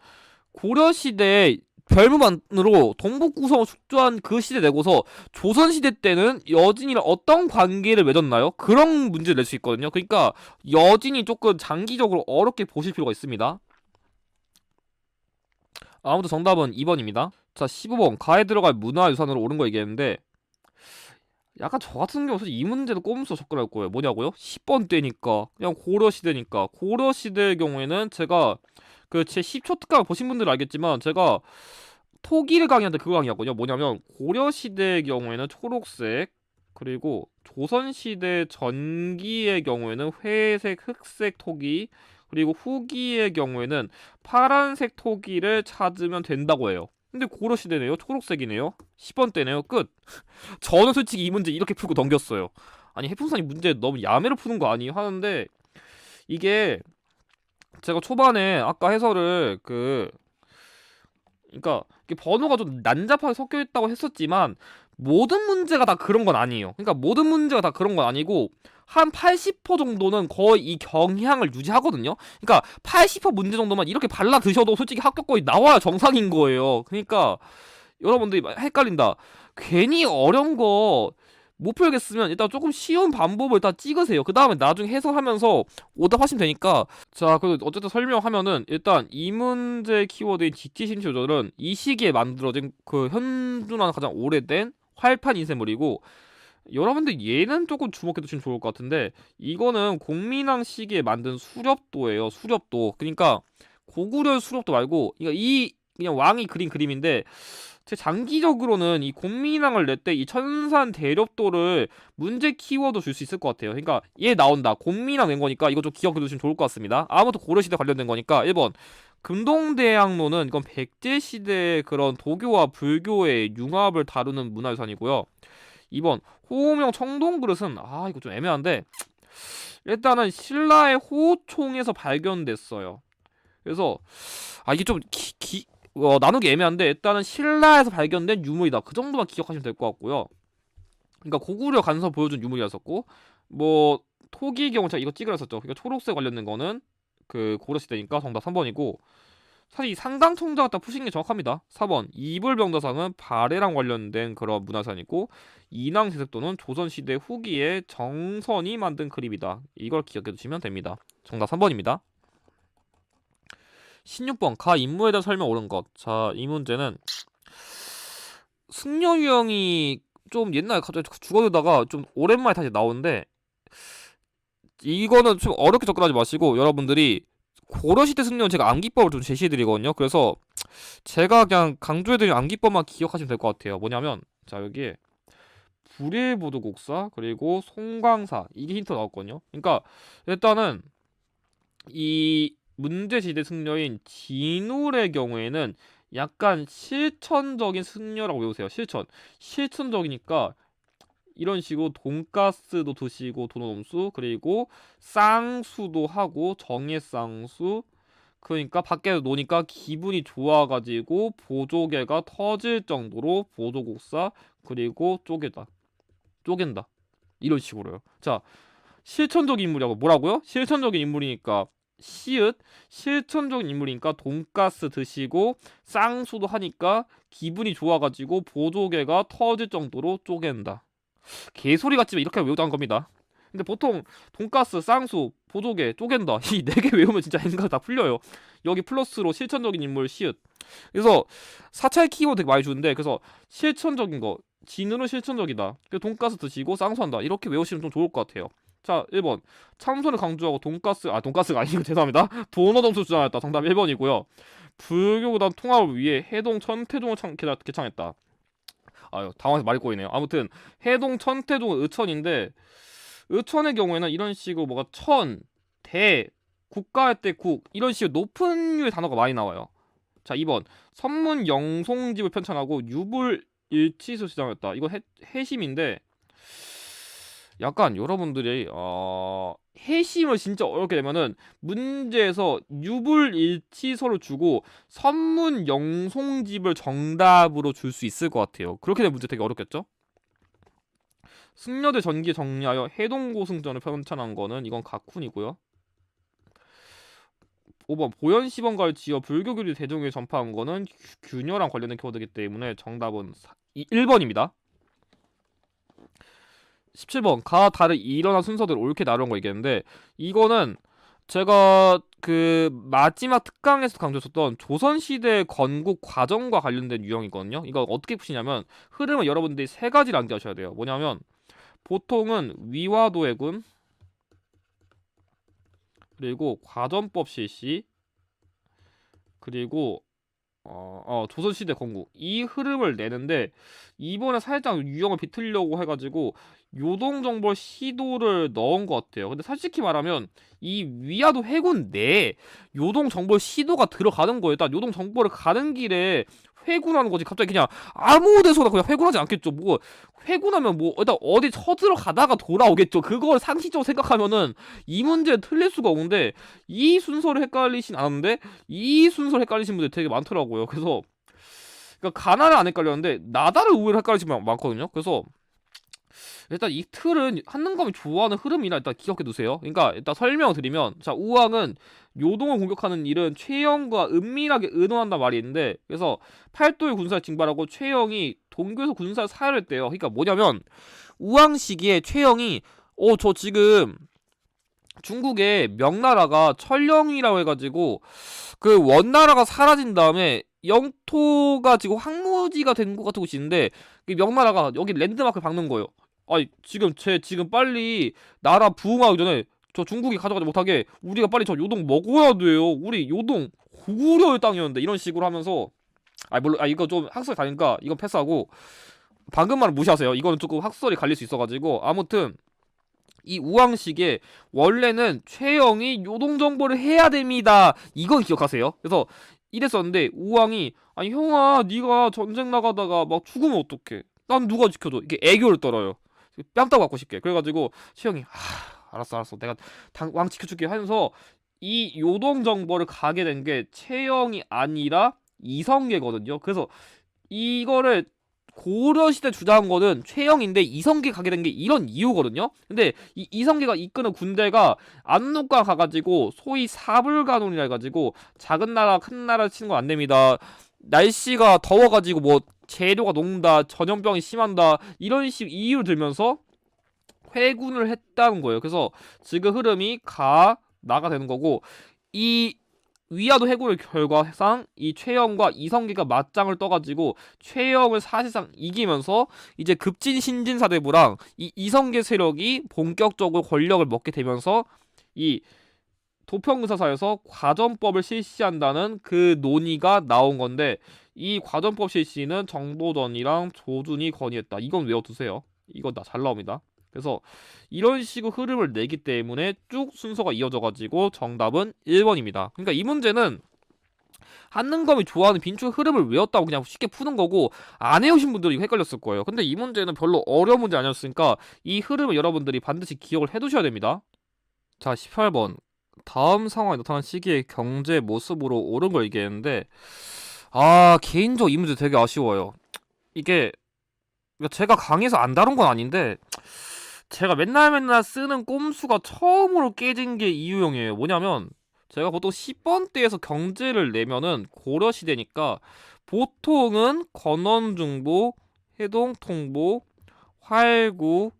고려시대 별무만으로 동북 구성을 축조한 그 시대 내고서 조선시대 때는 여진이랑 어떤 관계를 맺었나요? 그런 문제를 낼 수 있거든요. 그러니까 여진이 조금 장기적으로 어렵게 보실 필요가 있습니다. 아무튼 정답은 2번입니다. 자, 15번 가에 들어갈 문화유산으로 옳은 거 얘기했는데 약간 저 같은 경우 사실 이 문제도 꼼수 접근할 거예요. 뭐냐고요? 10번 때니까 그냥 고려시대니까 고려시대의 경우에는 제가 그 제 10초 특강 보신 분들은 알겠지만 제가 토기를 강의하는데 그거 강의하거든요. 뭐냐면 고려시대의 경우에는 초록색 그리고 조선시대 전기의 경우에는 회색, 흑색 토기 그리고 후기의 경우에는 파란색 토기를 찾으면 된다고 해요. 근데 고려시대네요. 초록색이네요. 10번 때네요. 끝. 저는 솔직히 이 문제 이렇게 풀고 넘겼어요. 아니 해풍선이 문제 너무 야매로 푸는 거 아니에요? 하는데 이게 제가 초반에 아까 해설을 그러니까 이게 번호가 좀 난잡하게 섞여 있다고 했었지만 모든 문제가 다 그런 건 아니에요. 그러니까 모든 문제가 다 그런 건 아니고 한 80% 정도는 거의 이 경향을 유지하거든요. 그러니까 80% 문제 정도만 이렇게 발라 드셔도 솔직히 합격거의 나와야 정상인 거예요. 그러니까 여러분들이 헷갈린다. 괜히 어려운 거 못 풀겠으면 일단 조금 쉬운 방법을 일단 찍으세요. 그 다음에 나중에 해설하면서 오답하시면 되니까. 자, 그리고 어쨌든 설명하면은 일단 이 문제 키워드인 GT 신체 조절은 이 시기에 만들어진 그 현존하는 가장 오래된 활판 인쇄물이고 여러분들 얘는 조금 주목해 두시면 좋을 것 같은데 이거는 공민왕 시기에 만든 수렵도예요. 수렵도. 그러니까 고구려 수렵도 말고 그러니까 이 그냥 왕이 그린 그림인데 제 장기적으로는 이 공민왕을 낼 때 이 천산 대렵도를 문제 키워드 줄 수 있을 것 같아요. 그러니까 얘 나온다. 공민왕 낸 거니까 이거 좀 기억해 두시면 좋을 것 같습니다. 아무튼 고려시대 관련된 거니까 1번 금동대학로는 이건 백제시대의 그런 도교와 불교의 융합을 다루는 문화유산이고요. 2번 호호명 청동그릇은 이거 좀 애매한데 일단은 신라의 호총에서 발견됐어요. 그래서 이게 좀 나누기 애매한데 일단은 신라에서 발견된 유물이다. 그 정도만 기억하시면 될 것 같고요. 그러니까 고구려 간서 보여준 유물이었었고, 뭐 토기 경우 제가 이거 찍으라 했었죠. 그러니까 초록색 관련된 거는 그 고려 시대니까 정답 3번이고, 사실 이 상당총자가 딱 푸신 게 정확합니다. 4번 이불병자상은 발해랑 관련된 그런 문화산이고, 인왕제색도는 조선시대 후기에 정선이 만든 그림이다. 이걸 기억해 두시면 됩니다. 정답 3번입니다. 16번 가 임무에 대한 설명 옳은 것. 자, 이 문제는 승려 유형이 좀 옛날에 갑자기 죽어들다가 좀 오랜만에 다시 나오는데, 이거는 좀 어렵게 접근하지 마시고 여러분들이 고려시대 승려는 제가 암기법을 좀 제시해드리거든요. 그래서 제가 그냥 강조해드린 암기법만 기억하시면 될 것 같아요. 뭐냐면, 자, 여기에 불일보도국사 그리고 송광사, 이게 힌트 나왔거든요. 그러니까 일단은 이 문제시대 승려인 진울의 경우에는 약간 실천적인 승려라고 외우세요. 실천적이니까 이런 식으로 돈가스도 드시고 도노놈수, 그리고 쌍수도 하고 정예쌍수, 그러니까 밖에서 노니까 기분이 좋아가지고 보조개가 터질 정도로 보조국사, 그리고 쪼갠다 이런 식으로요. 자, 실천적인 인물이라고 뭐라고요? 실천적인 인물이니까 실천적인 인물이니까 돈가스 드시고 쌍수도 하니까 기분이 좋아가지고 보조개가 터질 정도로 쪼갠다. 개소리 같지만 이렇게 외우자는 겁니다. 근데 보통 돈가스, 쌍수, 보조개, 쪼갠다 이 네 개 외우면 진짜 인가 다 풀려요. 여기 플러스로 실천적인 인물 시읒. 그래서 사찰 키워드 되게 많이 주는데, 그래서 실천적인 거 진으로 실천적이다. 돈가스 드시고 쌍수한다. 이렇게 외우시면 좀 좋을 것 같아요. 자, 1번 참선을 강조하고 돈가스가 아니고 죄송합니다. 도너 점수 주장했다. 정답 1번이고요. 불교구단 통합을 위해 해동 천태종을 개창했다. 아유, 당황해서 말이 꼬이네요. 아무튼 해동 천태종은 의천인데, 의천의 경우에는 이런 식으로 뭐가 천, 대, 국가할 때 국, 이런 식으로 높은 류의 단어가 많이 나와요. 자, 2번 선문 영송집을 편찬하고 유불 일치수 시장했다. 이거 해심인데, 약간 여러분들이 해심을 진짜 어렵게 되면은 문제에서 유불일치서를 주고 선문 영송집을 정답으로 줄 수 있을 것 같아요. 그렇게 되면 문제 되게 어렵겠죠? 승려대 전기에 정리하여 해동고승전을 편찬한 거는 이건 가쿤이고요. 5번 보현시범가를 지어 불교교리 대중에 전파한 거는 균열랑 관련된 키워드이기 때문에 정답은 1번입니다. 17번 가 다를 일어난 순서대로 옳게 나눈 거 얘기했는데, 이거는 제가 그 마지막 특강에서 강조했었던 조선시대 건국 과정과 관련된 유형이거든요. 이거 어떻게 푸시냐면, 흐름을 여러분들이 세 가지를 암기하셔야 돼요. 뭐냐면 보통은 위화도해군, 그리고 과전법 실시, 그리고 조선시대 건국, 이 흐름을 내는데, 이번에 살짝 유형을 비틀려고 해가지고 요동정벌 시도를 넣은 것 같아요. 근데 솔직히 말하면 이 위화도 해군 내에 요동정벌 시도가 들어가는 거예요. 일단 요동정벌을 가는 길에 회군하는 거지. 갑자기 그냥 아무 데서나 그냥 회군하지 않겠죠. 뭐 회군하면 뭐 일단 어디 쳐들어가다가 돌아오겠죠. 그걸 상식적으로 생각하면은 이 문제 틀릴 수가 없는데, 이 순서를 헷갈리진 않았는데 이 순서를 헷갈리신 분들 되게 많더라고요. 그래서 그러니까 가나를 안 헷갈렸는데 나다를 의외로 헷갈리시는 분 많거든요. 그래서 일단 이 틀은 한능검이 좋아하는 흐름이라 일단 기억해 두세요. 그러니까 일단 설명드리면, 자, 우왕은 요동을 공격하는 일은 최영과 은밀하게 의논한단 말이 있는데, 그래서 팔도의 군사를 징발하고 최영이 동교에서 군사를 사열했대요. 그러니까 뭐냐면 우왕 시기에 최영이 저 지금 중국의 명나라가 철령이라고 해가지고 그 원나라가 사라진 다음에 영토가 지금 황무지가 된 것 같은 곳이 있는데, 그 명나라가 여기 랜드마크를 박는 거예요. 아니 지금 빨리 나라 부흥하기 전에 저 중국이 가져가지 못하게 우리가 빨리 저 요동 먹어야 돼요. 우리 요동 고구려의 땅이었는데, 이런 식으로 하면서, 물론 이거 좀 학설 다니까 이건 패스하고 방금 말은 무시하세요. 이거는 조금 학설이 갈릴 수 있어가지고. 아무튼 이 우왕식에 원래는 최영이 요동정벌을 해야 됩니다. 이건 기억하세요. 그래서 이랬었는데 우왕이, 아니 형아 네가 전쟁 나가다가 막 죽으면 어떡해, 난 누가 지켜줘, 이게 애교를 떨어요. 뺨따고 갖고 싶게. 그래가지고 최영이 알았어 내가 왕 지켜줄게 하면서 이 요동정벌을 가게 된 게 최영이 아니라 이성계거든요. 그래서 이거를 고려시대 주장한 거는 최영인데 이성계 가게 된 게 이런 이유거든요. 근데 이 이성계가 이끄는 군대가 압록강 가가지고 소위 사불가논이라 해가지고 작은 나라 큰 나라 치는 거 안 됩니다. 날씨가 더워가지고 뭐 재료가 녹는다, 전염병이 심한다 이런 식 이유를 들면서 회군을 했다는 거예요. 그래서 지금 흐름이 나가 되는 거고, 이 위화도 해군의 결과상 이 최영과 이성계가 맞짱을 떠가지고 최영을 사실상 이기면서 이제 급진 신진사대부랑 이 이성계 세력이 본격적으로 권력을 먹게 되면서 이 도평의사사에서 과전법을 실시한다는 그 논의가 나온 건데, 이 과전법 실시는 정도전이랑 조준이 건의했다. 이건 외워두세요. 이거 잘 나옵니다. 그래서 이런 식으로 흐름을 내기 때문에 쭉 순서가 이어져가지고 정답은 1번입니다. 그러니까 이 문제는 한능검이 좋아하는 빈출 흐름을 외웠다고 그냥 쉽게 푸는 거고, 안 해오신 분들이 이거 헷갈렸을 거예요. 근데 이 문제는 별로 어려운 문제 아니었으니까 이 흐름을 여러분들이 반드시 기억을 해두셔야 됩니다. 자, 18번. 다음 상황에 나타난 시기의 경제 모습으로 옳은 걸 얘기했는데, 개인적으로 이 문제 되게 아쉬워요. 이게 제가 강의에서 안 다룬 건 아닌데, 제가 맨날 쓰는 꼼수가 처음으로 깨진 게 이 유형이에요. 뭐냐면, 제가 보통 10번대에서 경제를 내면은 고려시대니까 보통은 건원중보, 해동통보, 활구,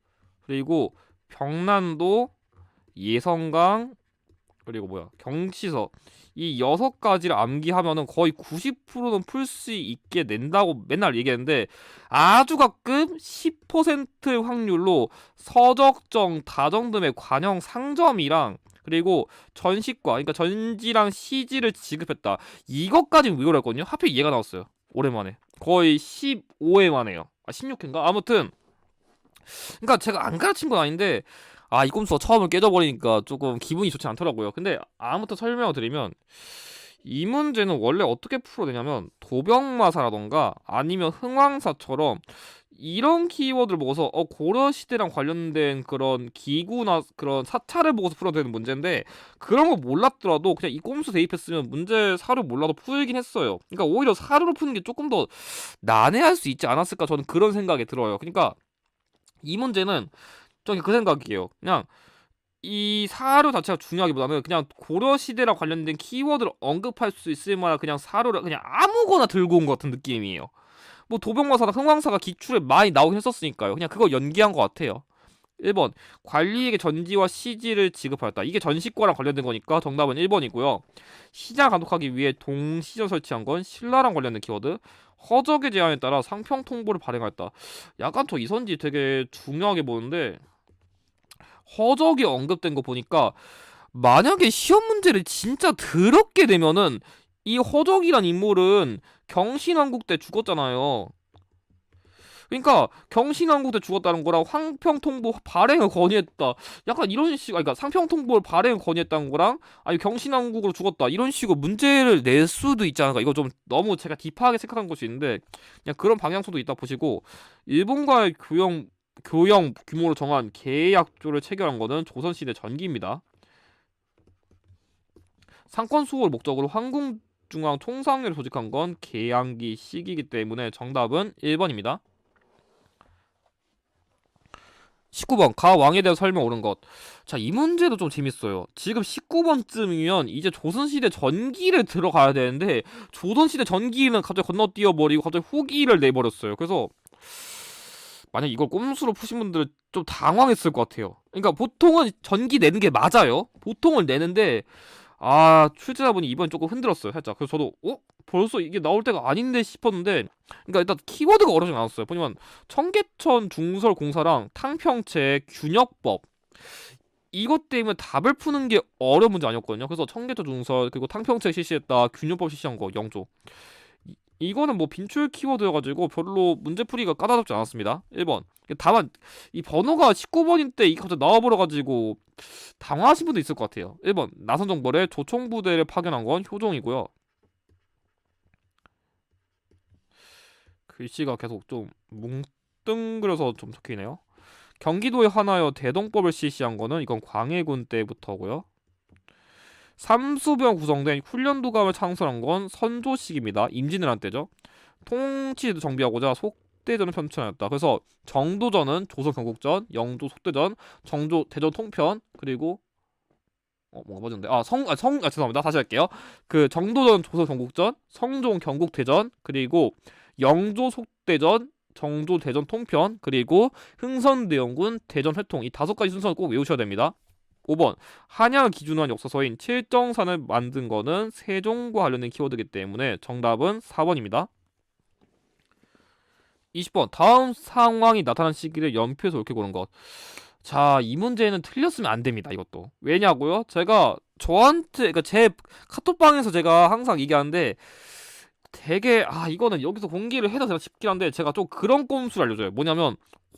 그리고 병난도, 예성강, 그리고 경시서, 이 6가지를 암기하면은 거의 90%는 풀 수 있게 낸다고 맨날 얘기했는데, 아주 가끔 10% 확률로 서적정, 다정듬의 관형 상점이랑 그리고 전시과, 그러니까 전지랑 시지를 지급했다. 이것까지는 의외로 했거든요. 하필 얘가 나왔어요. 오랜만에. 거의 15회 만에요. 16회인가? 아무튼 그러니까 제가 안 가르친 건 아닌데, 이 꼼수가 처음을 깨져버리니까 조금 기분이 좋지 않더라고요. 근데 아무튼 설명을 드리면, 이 문제는 원래 어떻게 풀어내냐면 도병마사라던가 아니면 흥왕사처럼 이런 키워드를 보고서 고려시대랑 관련된 그런 기구나 그런 사찰을 보고서 풀어야 되는 문제인데, 그런 거 몰랐더라도 그냥 이 꼼수 대입했으면 문제 사료 몰라도 풀긴 했어요. 그러니까 오히려 사료로 푸는 게 조금 더 난해할 수 있지 않았을까, 저는 그런 생각이 들어요. 그러니까 이 문제는 저는 그 생각이에요. 그냥 이 사료 자체가 중요하기보다는 그냥 고려시대랑 관련된 키워드를 언급할 수 있을 만한 그냥 사료를 그냥 아무거나 들고 온 것 같은 느낌이에요. 뭐 도병마사나 흥왕사가 기출에 많이 나오긴 했었으니까요. 그냥 그거 연기한 것 같아요. 1번, 관리에게 전지와 시지를 지급하였다. 이게 전시과랑 관련된 거니까 정답은 1번이고요. 시장 감독하기 위해 동시절 설치한 건 신라랑 관련된 키워드. 허적의 제안에 따라 상평 통보를 발행하였다. 약간 저 이선지 되게 중요하게 보는데, 허적이 언급된 거 보니까 만약에 시험 문제를 진짜 더럽게 내면은 이 허적이란 인물은 경신왕국 때 죽었잖아요. 그러니까 경신왕국 때 죽었다는 거랑 황평통보 발행을 건의했다, 약간 이런 식으로, 그러니까 상평통보를 발행을 건의했다는 거랑 아니 경신왕국으로 죽었다 이런 식으로 문제를 낼 수도 있지 않을까. 이거 좀 너무 제가 딥하게 생각한 것이 있는데, 그냥 그런 방향성도 있다 보시고, 일본과의 교영 규모를 정한 계약조를 체결한 것은 조선시대 전기입니다. 상권 수호를 목적으로 황궁중앙 총상회를 조직한 건 계양기 시기이기 때문에 정답은 1번입니다. 19번 가왕에 대한 설명 옳은 것. 자, 이 문제도 좀 재밌어요. 지금 19번쯤이면 이제 조선시대 전기를 들어가야 되는데, 조선시대 전기는 갑자기 건너뛰어버리고 갑자기 후기를 내버렸어요. 그래서 만약 이걸 꼼수로 푸신 분들은 좀 당황했을 것 같아요. 그러니까 보통은 전기 내는 게 맞아요. 보통은 내는데, 출제자분이 이번 조금 흔들었어요, 살짝. 그래서 저도 벌써 이게 나올 때가 아닌데 싶었는데, 그러니까 일단 키워드가 어려지 않았어요. 보니면 청계천 중설공사랑 탕평채 균역법, 이것 때문에 답을 푸는 게 어려운 문제 아니었거든요. 그래서 청계천 중설 그리고 탕평채 실시했다, 균역법 실시한 거 0조. 이거는 뭐 빈출 키워드여가지고 별로 문제풀이가 까다롭지 않았습니다. 1번. 다만 이 번호가 19번인 때 이게 갑자기 나와버려가지고 당황하신 분도 있을 것 같아요. 1번 나선정벌에 조총부대를 파견한 건 효종이고요. 글씨가 계속 좀 뭉뚱그려서 좀 적히네요. 경기도에 한하여 대동법을 실시한 거는 이건 광해군 때부터고요. 삼수병 구성된 훈련도감을 창설한 건 선조식입니다. 임진왜란 때죠. 통치를 정비하고자 속대전을 편찬하였다. 그래서 정도전은 조선 경국전, 영조 속대전, 정조 대전 통편, 그리고 뭔가 빠졌는데 죄송합니다. 다시 할게요. 그 정도전 조선 경국전, 성종 경국대전, 그리고 영조 속대전, 정조 대전 통편, 그리고 흥선대원군 대전 회통, 이 5가지 순서를 꼭 외우셔야 됩니다. 5번 한양을 기준으로 한 역사서인 칠정산을 만든 거는 세종과 관련된 키워드이기 때문에 정답은 4번입니다. 20번 다음 상황이 나타난 시기를 연표해서 옳게 고른 것. 자, 이 문제는 틀렸으면 안 됩니다. 이것도 왜냐고요? 제가 저한테, 그러니까 제 카톡방에서 제가 항상 얘기하는데, 되게 이거는 여기서 공개를 해도 되나 싶긴 한데, 제가 좀 그런 꼼수를 알려줘요. 뭐냐면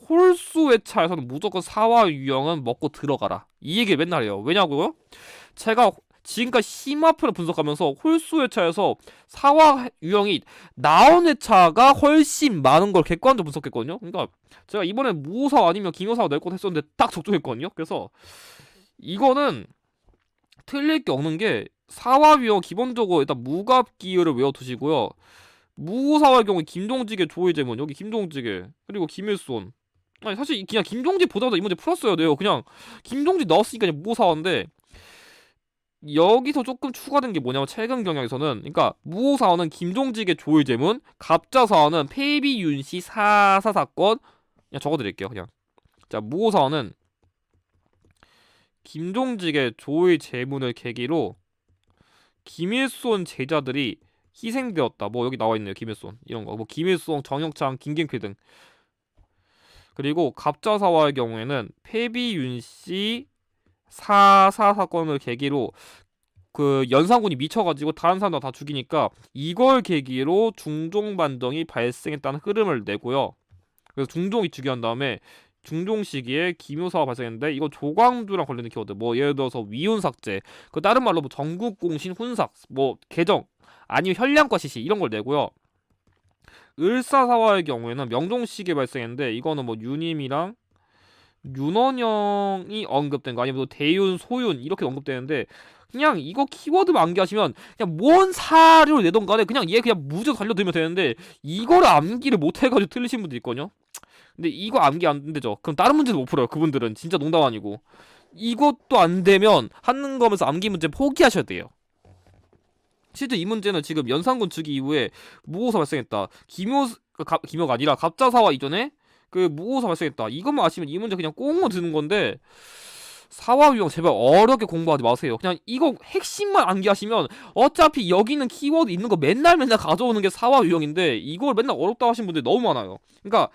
홀수회차에서는 무조건 사화 유형은 먹고 들어가라, 이 얘기를 맨날 해요. 왜냐고요? 제가 지금까지 심화표를 분석하면서 홀수 회차에서 사화 유형이 나온 회차가 훨씬 많은 걸 객관적으로 분석했거든요. 그러니까 제가 이번에 무호사 아니면 기묘사가 낼 것 했었는데 딱 적중했거든요. 그래서 이거는 틀릴 게 없는 게, 사화 유형 기본적으로 일단 무갑기를 외워두시고요. 무호사의 경우에 김종직의 조의제문, 여기 김종직의, 그리고 김일손. 아니 사실 그냥 김종직 보자마자 이 문제 풀었어야 돼요. 그냥 김종직 나왔으니까 그냥 무호사인데, 여기서 조금 추가된 게 뭐냐면 최근 경향에서는, 그러니까 무호사원은 김종직의 조의제문, 갑자사원은 폐비윤씨 사사 사건. 그냥 적어드릴게요. 그냥 자, 무호사원은 김종직의 조의제문을 계기로 김일손 제자들이 희생되었다. 뭐 여기 나와 있네요. 김일손 이런 거, 뭐 김일손, 정혁창, 김경필 등. 그리고 갑자사와의 경우에는 폐비윤씨 사사 사건을 계기로 그 연산군이 미쳐가지고 다른 사람들 다 죽이니까 이걸 계기로 중종 반정이 발생했다는 흐름을 내고요. 그래서 중종이 즉위한 다음에 중종 시기에 기묘사가 발생했는데, 이거 조광조랑 관련된 키워드, 뭐 예를 들어서 위훈삭제, 그 다른 말로 뭐 전국공신 훈삭, 뭐 개정, 아니면 현량과 시시, 이런 걸 내고요. 을사사화의 경우에는 명종 시기에 발생했는데, 이거는 뭐 유님이랑 윤원영이 언급된 거, 아니면 또 대윤, 소윤 이렇게 언급되는데, 그냥 이거 키워드만 암기하시면 그냥 뭔 사료를 내던 간에 그냥 얘 그냥 무조건 달려들면 되는데, 이거를 암기를 못해가지고 틀리신 분들 있거든요. 근데 이거 암기 안 되죠? 그럼 다른 문제도 못 풀어요. 그분들은 진짜 농담 아니고. 이것도 안 되면 한능검에서 암기 문제 포기하셔야 돼요. 실제 이 문제는 지금 연산군 즉위 이후에 무호사 발생했다, 기묘가 아니라 갑자사화 이전에 그 무호사 발생했다, 이것만 아시면 이 문제 그냥 꽁으로 드는 건데, 사화 유형 제발 어렵게 공부하지 마세요. 그냥 이거 핵심만 암기하시면, 어차피 여기 있는 키워드 있는 거 맨날 가져오는 게 사화 유형인데, 이걸 맨날 어렵다고 하시는 분들이 너무 많아요. 그러니까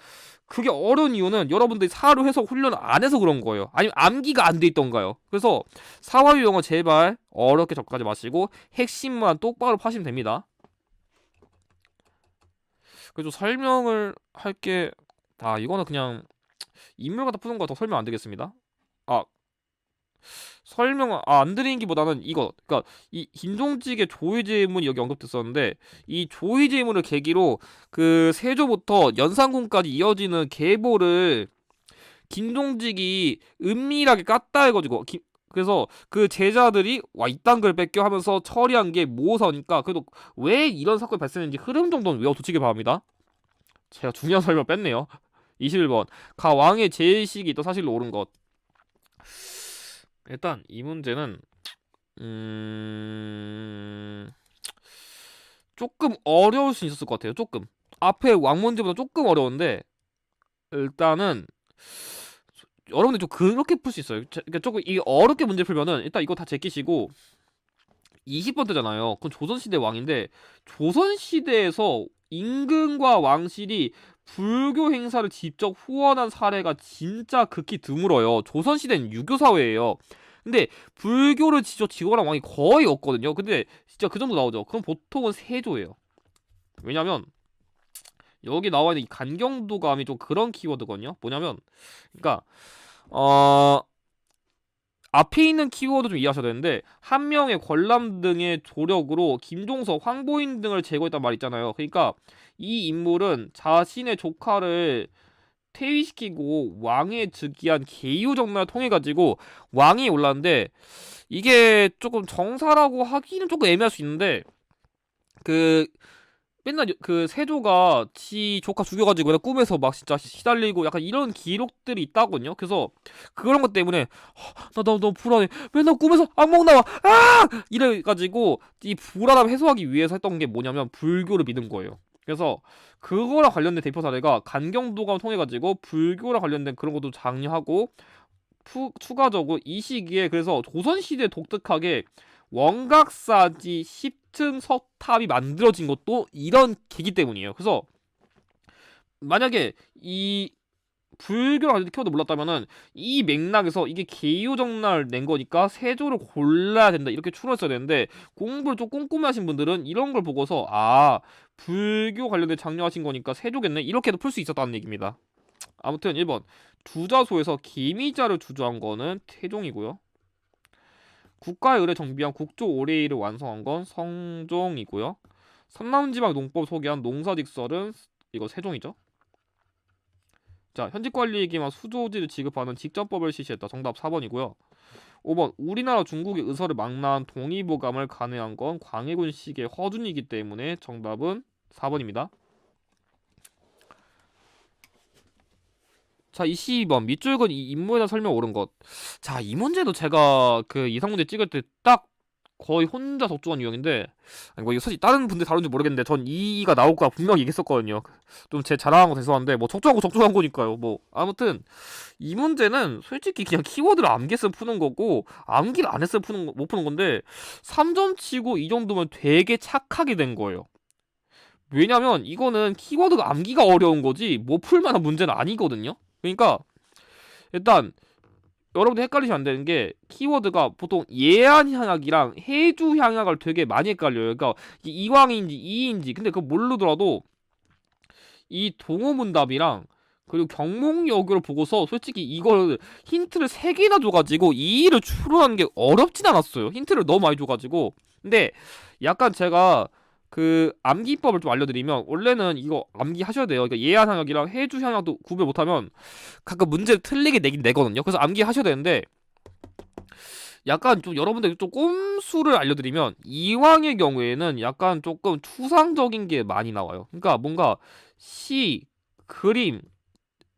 그게 어려운 이유는 여러분들이 사료 해석 훈련을 안 해서 그런 거예요. 아니면 암기가 안 돼 있던가요. 그래서 사화 유형은 제발 어렵게 접근하지 마시고 핵심만 똑바로 파시면 됩니다. 그래서 설명을 할게. 이거는 그냥 인물 갖다 푸는 거 더 설명 안 되겠습니다. 설명을 안 드리는 기보다는 이거, 그러니까 이 김종직의 조의제문이 여기 언급됐었는데, 이 조의제문을 계기로 그 세조부터 연산군까지 이어지는 계보를 김종직이 은밀하게 깠다 해가지고, 그래서 그 제자들이 이딴 걸 뺏겨 하면서 처리한 게 모호사니까, 그래도 왜 이런 사건이 발생했는지 흐름 정도는 외워두시길 바랍니다. 제가 중요한 설명 뺐네요. 21번 가 왕의 제의식이 있다 사실로 옳은 것. 일단 이 문제는 조금 어려울 수 있었을 것 같아요. 조금 앞에 왕 문제보다 조금 어려운데, 일단은 여러분들 좀 그렇게 풀 수 있어요. 그러니까 조금 이 어렵게 문제 풀면은 일단 이거 다 제끼시고, 20번째잖아요. 그건 조선시대 왕인데, 조선시대에서 임금과 왕실이 불교 행사를 직접 후원한 사례가 진짜 극히 드물어요. 조선시대는 유교사회예요. 근데 불교를 직접 지원한 왕이 거의 없거든요. 근데 진짜 그 정도 나오죠. 그럼 보통은 세조예요. 왜냐면 여기 나와 있는 이 간경도감이 좀 그런 키워드거든요. 뭐냐면, 그러니까 앞에 있는 키워드 좀 이해하셔야 되는데, 한 명의 권람 등의 조력으로 김종석, 황보인 등을 제거했단 말 있잖아요. 그러니까 이 인물은 자신의 조카를 퇴위시키고 왕에 즉위한 계유정난을 통해 가지고 왕이 올랐는데, 이게 조금 정사라고 하기는 조금 애매할 수 있는데, 그 맨날 그 세조가 지 조카 죽여가지고 맨날 꿈에서 막 진짜 시달리고 약간 이런 기록들이 있다거든요. 그래서 그런 것 때문에 나 너무 불안해. 맨날 꿈에서 악몽 나와. 아! 이래가지고 이 불안함 해소하기 위해서 했던 게 뭐냐면 불교를 믿은 거예요. 그래서 그거랑 관련된 대표 사례가 간경도감을 통해 가지고 불교랑 관련된 그런 것도 장려하고 추가적으로 이 시기에 그래서 조선시대에 독특하게 원각사지 10층 석탑이 만들어진 것도 이런 계기 때문이에요. 그래서 만약에 이 불교를 키워도 몰랐다면은 이 맥락에서 이게 계유정날 낸 거니까 세조를 골라야 된다 이렇게 추론했어야 되는데 공부를 좀 꼼꼼히 하신 분들은 이런 걸 보고서 아 불교 관련된 장려하신 거니까 세조겠네 이렇게도 풀 수 있었다는 얘기입니다. 아무튼 1번 주자소에서 기미자를 주조한 거는 태종이고요. 국가의 의뢰 정비한 국조 오레이를 완성한 건 성종이고요. 삼남지방 농법 소개한 농사직설은 이거 세종이죠. 자, 현직관리에게만 수조지를 지급하는 직전법을 실시했다. 정답 4번이고요. 5번 우리나라 중국의 의서를 망라한 동의보감을 간회한 건 광해군 시기의 허준이기 때문에 정답은 4번입니다. 자, 22번 밑줄근 이 인물에 대한 설명 옳은 것. 자, 이 문제도 제가 그 이상문제 찍을 때 딱 거의 혼자 적중한 유형인데 아니 뭐 이거 사실 다른 분들 다른지 모르겠는데 전 이가 나올 거라 분명히 얘기했었거든요. 좀 제 자랑한 거 죄송한데 뭐 적중한 거 적중한 거니까요. 뭐 아무튼 이 문제는 솔직히 그냥 키워드를 암기했으면 푸는 거고 암기를 안 했으면 못 푸는 건데 3점 치고 이 정도면 되게 착하게 된 거예요. 왜냐면 이거는 키워드가 암기가 어려운 거지 뭐 풀만한 문제는 아니거든요. 그러니까 일단 여러분들 헷갈리시면 안 되는 게 키워드가 보통 예안 향약이랑 해주 향약을 되게 많이 헷갈려요. 그러니까 이왕인지 이인지 근데 그거 모르더라도 이 동어문답이랑 그리고 경몽여교를 보고서 솔직히 이걸 힌트를 3개나 줘가지고 이의를 추론하는 게 어렵진 않았어요. 힌트를 너무 많이 줘가지고 근데 약간 제가 그 암기법을 좀 알려드리면 원래는 이거 암기하셔야 돼요. 그러니까 예안 향약이랑 해주 향약도 구별 못하면 가끔 문제를 틀리게 내긴 내거든요. 그래서 암기하셔야 되는데 약간 좀 여러분들 좀 꼼수를 알려드리면 이왕의 경우에는 약간 조금 추상적인 게 많이 나와요. 그러니까 뭔가 시, 그림,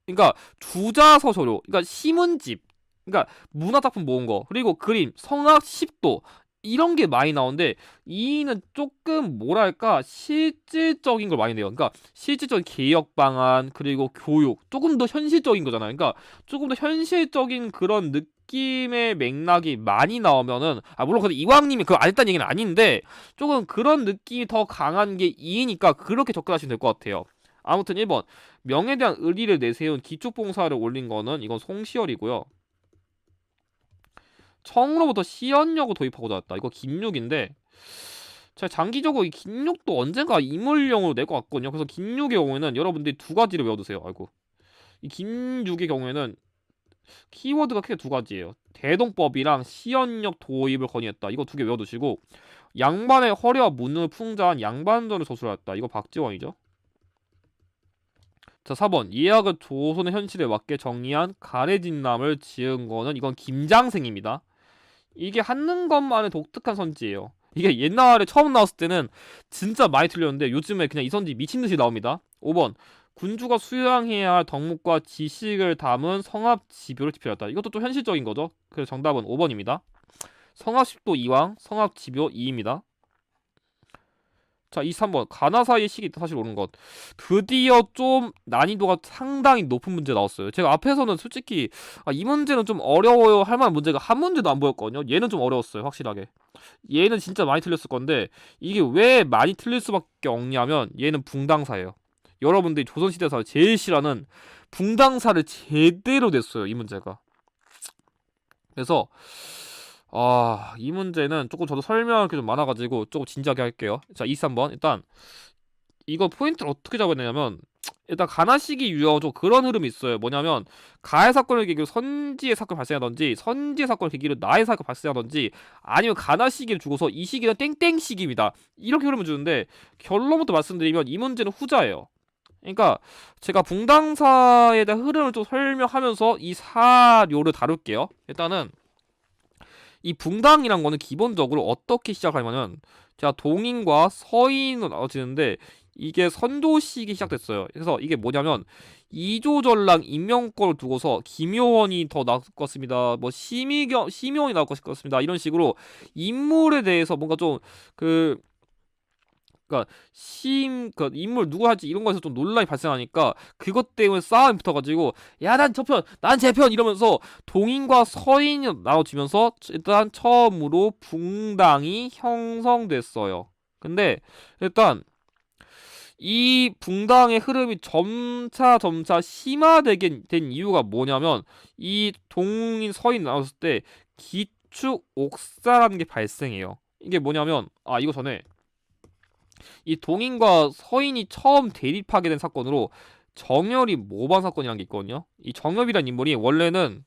그러니까 주자서소료, 그러니까 시문집, 그러니까 문화작품 모은 거, 그리고 그림, 성악, 십도 이런 게 많이 나오는데 이는 조금 뭐랄까 실질적인 걸 많이 내요. 그러니까 실질적인 개혁 방안 그리고 교육 조금 더 현실적인 거잖아요. 그러니까 조금 더 현실적인 그런 느낌의 맥락이 많이 나오면은 물론 근데 이왕님이 그거 안 했다는 얘기는 아닌데 조금 그런 느낌이 더 강한 게 이니까 그렇게 접근하시면 될 것 같아요. 아무튼 1번 명에 대한 의리를 내세운 기축봉사를 올린 거는 이건 송시열이고요. 청으로부터 시연력을 도입하고자 했다. 이거 김육인데 제가 장기적으로 이 김육도 언젠가 인물용으로 낼 것 같거든요. 그래서 김육의 경우에는 여러분들이 두 가지를 외워두세요. 아이고 이 김육의 경우에는 키워드가 크게 두 가지예요. 대동법이랑 시연력 도입을 건의했다. 이거 두 개 외워두시고 양반의 허리와 문을 풍자한 양반전을 저술하였다. 이거 박지원이죠. 자 4번 예약을 조선의 현실에 맞게 정의한 가래진남을 지은 거는 이건 김장생입니다. 이게 한능것만의 독특한 선지예요. 이게 옛날에 처음 나왔을 때는 진짜 많이 틀렸는데 요즘에 그냥 이 선지 미친듯이 나옵니다. 5번 군주가 수양해야 할 덕목과 지식을 담은 성합지묘를 집필했다. 이것도 좀 현실적인 거죠. 그래서 정답은 5번입니다. 성합십도 이왕, 성합지묘 2입니다. 자, 23번. 가나 사이의 식이 있다. 사실 옳은 것. 드디어 좀 난이도가 상당히 높은 문제 나왔어요. 제가 앞에서는 솔직히 이 문제는 좀 어려워요 할 만한 문제가 한 문제도 안 보였거든요. 얘는 좀 어려웠어요. 확실하게. 얘는 진짜 많이 틀렸을 건데 이게 왜 많이 틀릴 수밖에 없냐면 얘는 붕당사예요. 여러분들이 조선시대에서 제일 싫어하는 붕당사를 제대로 냈어요. 이 문제가. 그래서 이 문제는 조금 저도 설명할 게 좀 많아가지고 조금 진지하게 할게요. 자, 23번. 일단 이거 포인트를 어떻게 잡아야 되냐면 일단 가나시기 유형 좀 그런 흐름이 있어요. 뭐냐면 가해 사건을 계기로 선지의 사건이 발생하던지 선지의 사건을 계기로 나의 사건이 발생하던지 아니면 가나 시기를 주고서 이 시기는 땡땡 시기입니다. 이렇게 흐름을 주는데 결론부터 말씀드리면 이 문제는 후자예요. 그러니까 제가 붕당사에 대한 흐름을 좀 설명하면서 이 사료를 다룰게요. 일단은 이 붕당이란 거는 기본적으로 어떻게 시작하냐면 제가 동인과 서인으로 나눠지는데 이게 선조식이 시작됐어요. 그래서 이게 뭐냐면 이조전랑 임명권을 두고서 김효원이 더 나을 것 같습니다. 뭐 심의원이 나을 것 같습니다. 이런 식으로 인물에 대해서 뭔가 좀그 그러니까 그 인물 누구 할지 이런 거에서 좀 논란이 발생하니까 그것 때문에 싸움이 붙어가지고 야 난 저편 난 제 편 이러면서 동인과 서인이 나눠지면서 일단 처음으로 붕당이 형성됐어요. 근데 일단 이 붕당의 흐름이 점차 심화되게 된 이유가 뭐냐면 이 동인 서인 나눴을 때 기축 옥사라는 게 발생해요. 이게 뭐냐면 이거 전에 이 동인과 서인이 처음 대립하게 된 사건으로 정열이 모반 사건이라는 게 있거든요. 이 정엽이라는 인물이 원래는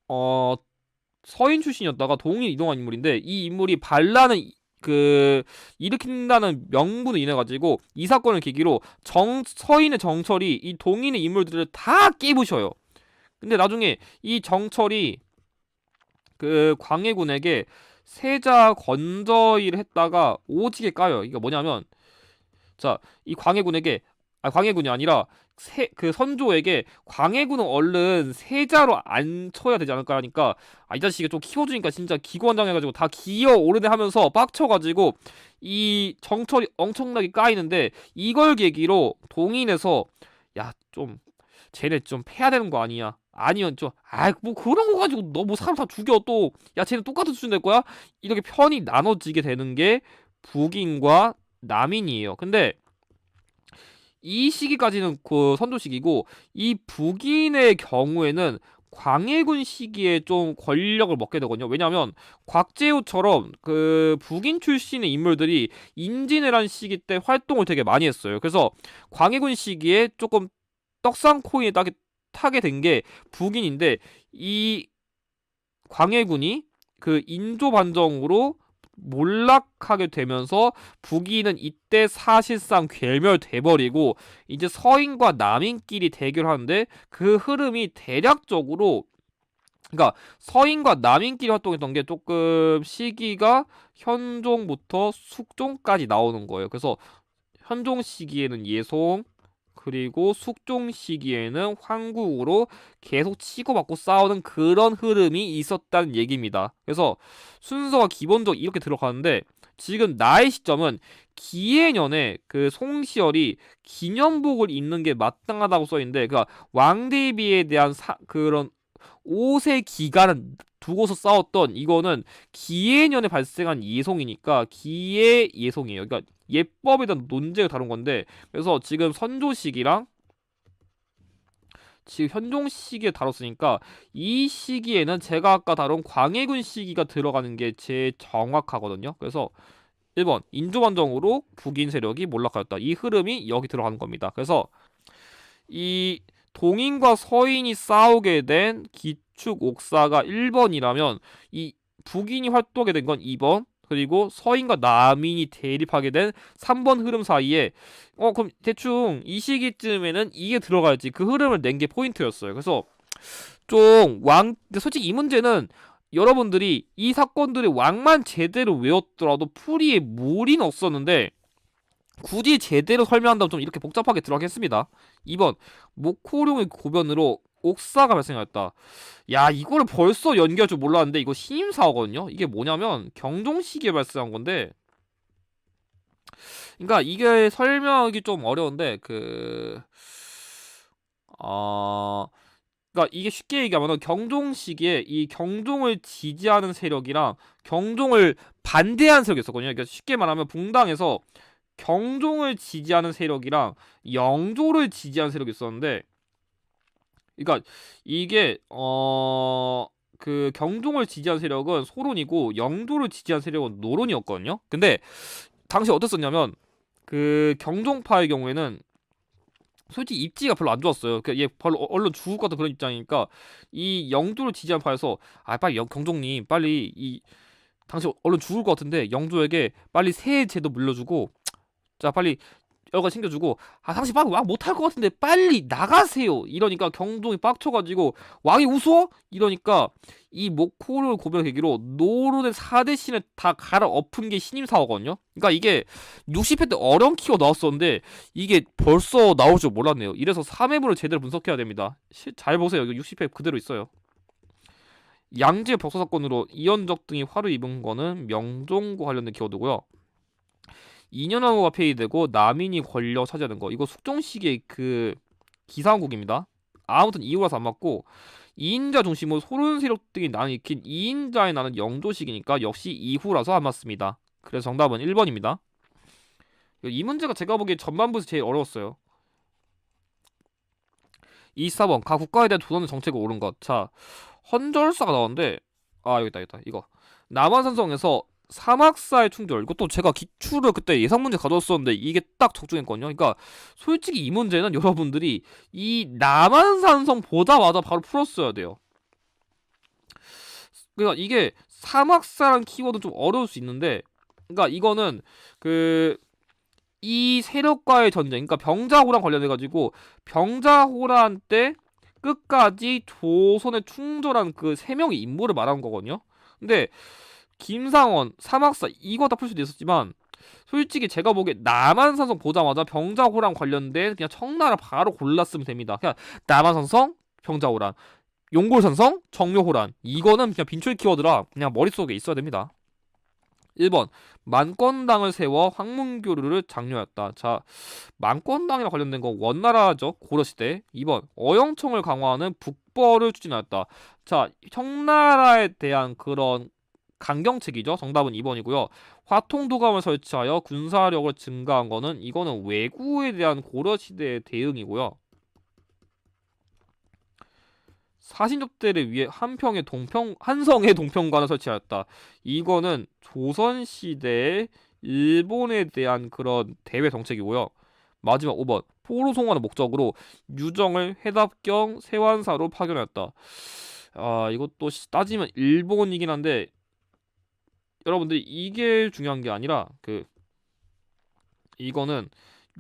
어 서인 출신이었다가 동인 이동한 인물인데 이 인물이 반란을 일으킨다는 명분을 인해 가지고 이 사건을 계기로 서인의 정철이 이 동인의 인물들을 다 깨부셔요. 근데 나중에 이 정철이 광해군에게 세자 건저일을 했다가 오지게 까요. 이게 뭐냐면 자, 이 광해군이 아니라 선조에게 광해군은 얼른 세자로 앉혀야 되지 않을까 하니까 이 자식이 좀 키워주니까 진짜 기고만장해가지고 다 기어 오르네 하면서 빡쳐가지고 이 정철이 엄청나게 까이는데 이걸 계기로 동인에서 야 좀 쟤네 좀 패야 되는 거 아니야? 아니면 뭐 그런 거 가지고 너 뭐 사람 다 죽여 또 야 쟤네 똑같은 수준 될 거야? 이렇게 편이 나눠지게 되는 게 북인과 남인이에요. 근데 이 시기까지는 선조 시기고 이 북인의 경우에는 광해군 시기에 좀 권력을 먹게 되거든요. 왜냐하면 곽재우처럼 북인 출신의 인물들이 임진왜란 시기 때 활동을 되게 많이 했어요. 그래서 광해군 시기에 조금 떡상 코인에 타게 된 게 북인인데 이 광해군이 인조 반정으로 몰락하게 되면서 북인은 이때 사실상 괴멸돼버리고 이제 서인과 남인끼리 대결하는데 그 흐름이 대략적으로 그러니까 서인과 남인끼리 활동했던 게 조금 시기가 현종부터 숙종까지 나오는 거예요. 그래서 현종 시기에는 예송 그리고 숙종 시기에는 황국으로 계속 치고받고 싸우는 그런 흐름이 있었다는 얘기입니다. 그래서 순서가 기본적으로 이렇게 들어가는데 지금 나의 시점은 기해년에 송시열이 기념복을 입는 게 마땅하다고 써있는데 그러니까 왕대비에 대한 그런 5세 기간을 두고서 싸웠던 이거는 기해년에 발생한 예송이니까 기해 예송이에요. 그러니까 예법에 대한 논쟁을 다룬 건데 그래서 지금 선조식이랑 지금 현종 시기에 다뤘으니까 이 시기에는 제가 아까 다룬 광해군 시기가 들어가는 게 제일 정확하거든요. 그래서 1번 인조반정으로 북인 세력이 몰락하였다. 이 흐름이 여기 들어가는 겁니다. 그래서 이 동인과 서인이 싸우게 된 기축 옥사가 1번이라면 이 북인이 활동하게 된 건 2번 그리고 서인과 남인이 대립하게 된 3번 흐름 사이에 그럼 대충 이 시기쯤에는 이게 들어가야지 그 흐름을 낸 게 포인트였어요. 그래서 근데 솔직히 이 문제는 여러분들이 이 사건들의 왕만 제대로 외웠더라도 풀이에 무리는 없었는데 굳이 제대로 설명한다면 좀 이렇게 복잡하게 들어가겠습니다. 2번 목호룡의 고변으로 옥사가 발생하였다. 야 이거를 벌써 연기할 줄 몰랐는데 이거 신임사거든요. 이게 뭐냐면 경종 시기에 발생한 건데 그러니까 이게 설명하기 좀 어려운데 그러니까 이게 쉽게 얘기하면 경종 시기에 이 경종을 지지하는 세력이랑 경종을 반대하는 세력이 있었거든요. 그러니까 쉽게 말하면 붕당에서 경종을 지지하는 세력이랑 영조를 지지하는 세력이 있었는데 그러니까 이게 경종을 지지하는 세력은 소론이고 영조를 지지하는 세력은 노론이었거든요. 근데 당시 어땠었냐면 경종파의 경우에는 솔직히 입지가 별로 안 좋았어요. 얘 별로 얼른 죽을 것 같은 그런 입장이니까 이 영조를 지지하는 파에서 빨리 경종님 빨리 당시 얼른 죽을 것 같은데 영조에게 빨리 새 제도 물려주고 자 빨리 여가 챙겨주고 당신 빨리 왕 못할 것 같은데 빨리 나가세요 이러니까 경동이 빡쳐가지고 왕이 우스워? 이러니까 이 모코를 고별 계기로 노론의 4대 신을 다 갈아엎은 게 신임사화거든요. 그러니까 이게 60회 때 어려운 키워 나왔었는데 이게 벌써 나올 줄 몰랐네요. 이래서 3회분을 제대로 분석해야 됩니다. 잘 보세요. 여기 60회 그대로 있어요. 양지의 벽서 사건으로 이현적 등이 화를 입은 거는 명종과 관련된 키워드고요. 이년왕후가 폐위되고 남인이 권력 차지하는 거, 이거 숙종시기의 그 기상국입니다. 아무튼 이후라서 안 맞고, 2인자 중심으로 소론 세력 등이 나는 익힌 2인자에 나는 영조식이니까 역시 이후라서 안 맞습니다. 그래서 정답은 1번입니다. 이 문제가 제가 보기에 전반부에서 제일 어려웠어요. 24번 각 국가에 대한 도전의 정책을 옳은 것. 자, 헌절사가 나왔는데, 여기다 이거 남한산성에서 사막사의 충돌, 이것도 제가 기출을 그때 예상 문제 가져왔었는데 이게 딱 적중했거든요. 그러니까 솔직히 이 문제는 여러분들이 이 남한산성 보자마자 바로 풀었어야 돼요. 그러니까 이게 사막사란 키워드는 좀 어려울 수 있는데, 그러니까 이거는 이 세력과의 전쟁, 그러니까 병자호란 관련해가지고 병자호란 때 끝까지 조선에 충돌한 그 3명의 인물을 말하는 거거든요. 근데 김상원, 사막사 이거 다 풀 수도 있었지만 솔직히 제가 보기에 남한산성 보자마자 병자호란 관련된 그냥 청나라 바로 골랐으면 됩니다. 그냥 남한산성, 병자호란, 용골산성, 정묘호란, 이거는 그냥 빈출 키워드라 그냥 머릿속에 있어야 됩니다. 1번 만권당을 세워 황문교류를 장려했다. 자, 만권당이랑 관련된 건 원나라죠, 고려시대. 2번 어영청을 강화하는 북벌을 추진하였다. 자, 청나라에 대한 그런 강경책이죠. 정답은 2번이고요. 화통도감을 설치하여 군사력을 증가한 거는, 이거는 왜구에 대한 고려시대의 대응이고요. 사신접대를 위해 한성의 동평관을 설치하였다. 이거는 조선시대의 일본에 대한 그런 대외 정책이고요. 마지막 5번 포로 송환의 목적으로 유정을 해답경 세완사로 파견하였다. 이것도 따지면 일본이긴 한데 여러분들이 이게 중요한 게 아니라 이거는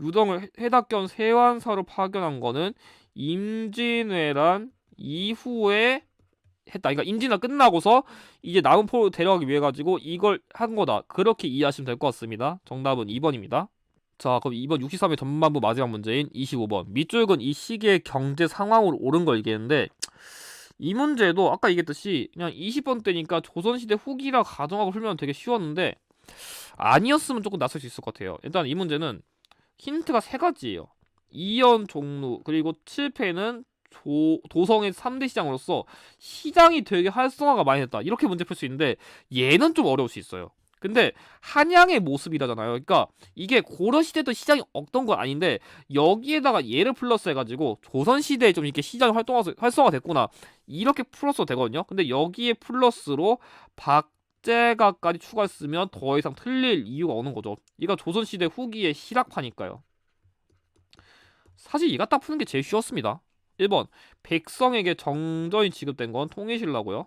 유정을 해답경 세완사로 파견한 거는 임진왜란 이후에 했다. 그러니까 임진왜란 끝나고서 이제 남은 포로 데려가기 위해 가지고 이걸 한 거다. 그렇게 이해하시면 될 것 같습니다. 정답은 2번입니다. 자, 그럼 이번 63회 전반부 마지막 문제인 25번. 밑줄은 이 시기의 경제 상황으로 옳은 걸 얘기했는데, 이 문제도 아까 얘기했듯이 그냥 20번 때니까 조선시대 후기라 가정하고 풀면 되게 쉬웠는데 아니었으면 조금 낯설 수 있을 것 같아요. 일단 이 문제는 힌트가 3가지예요. 이연 종루 그리고 7패는 도성의 3대 시장으로서 시장이 되게 활성화가 많이 됐다, 이렇게 문제 풀 수 있는데 얘는 좀 어려울 수 있어요. 근데 한양의 모습이라잖아요. 그러니까 이게 고려시대도 시장이 없던 건 아닌데 여기에다가 얘를 플러스 해가지고 조선시대에 좀 이렇게 시장이 활성화 됐구나, 이렇게 풀었어도 되거든요. 근데 여기에 플러스로 박제가까지 추가했으면 더 이상 틀릴 이유가 없는 거죠. 이거 조선시대 후기의 실학파니까요. 사실 이가 딱 푸는 게 제일 쉬웠습니다. 1번 백성에게 정전이 지급된 건 통일신라고요.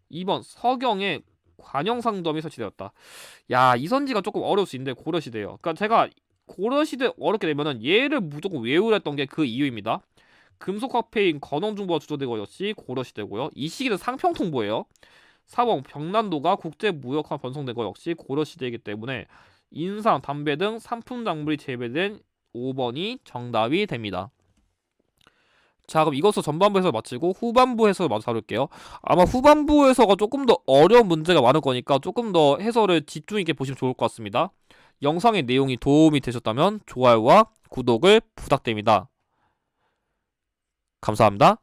2번 서경에 관영상점이 설치되었다. 야, 이선지가 조금 어려울 수 있는데 고려시대예요. 그러니까 제가 고려시대 어렵게 되면은 얘를 무조건 외우려 했던 게 그 이유입니다. 금속화폐인 건원중부가 주도되고 역시 고려시대고요. 이 시기는 상평통보예요. 4번 병난도가 국제무역화 번성된 거 역시 고려시대이기 때문에 인삼, 담배 등 산품작물이 재배된 5번이 정답이 됩니다. 자, 그럼 이것을 전반부 해설 마치고 후반부 해설 마저 다룰게요. 아마 후반부 해설가 조금 더 어려운 문제가 많을 거니까 조금 더 해설을 집중 있게 보시면 좋을 것 같습니다. 영상의 내용이 도움이 되셨다면 좋아요와 구독을 부탁드립니다. 감사합니다.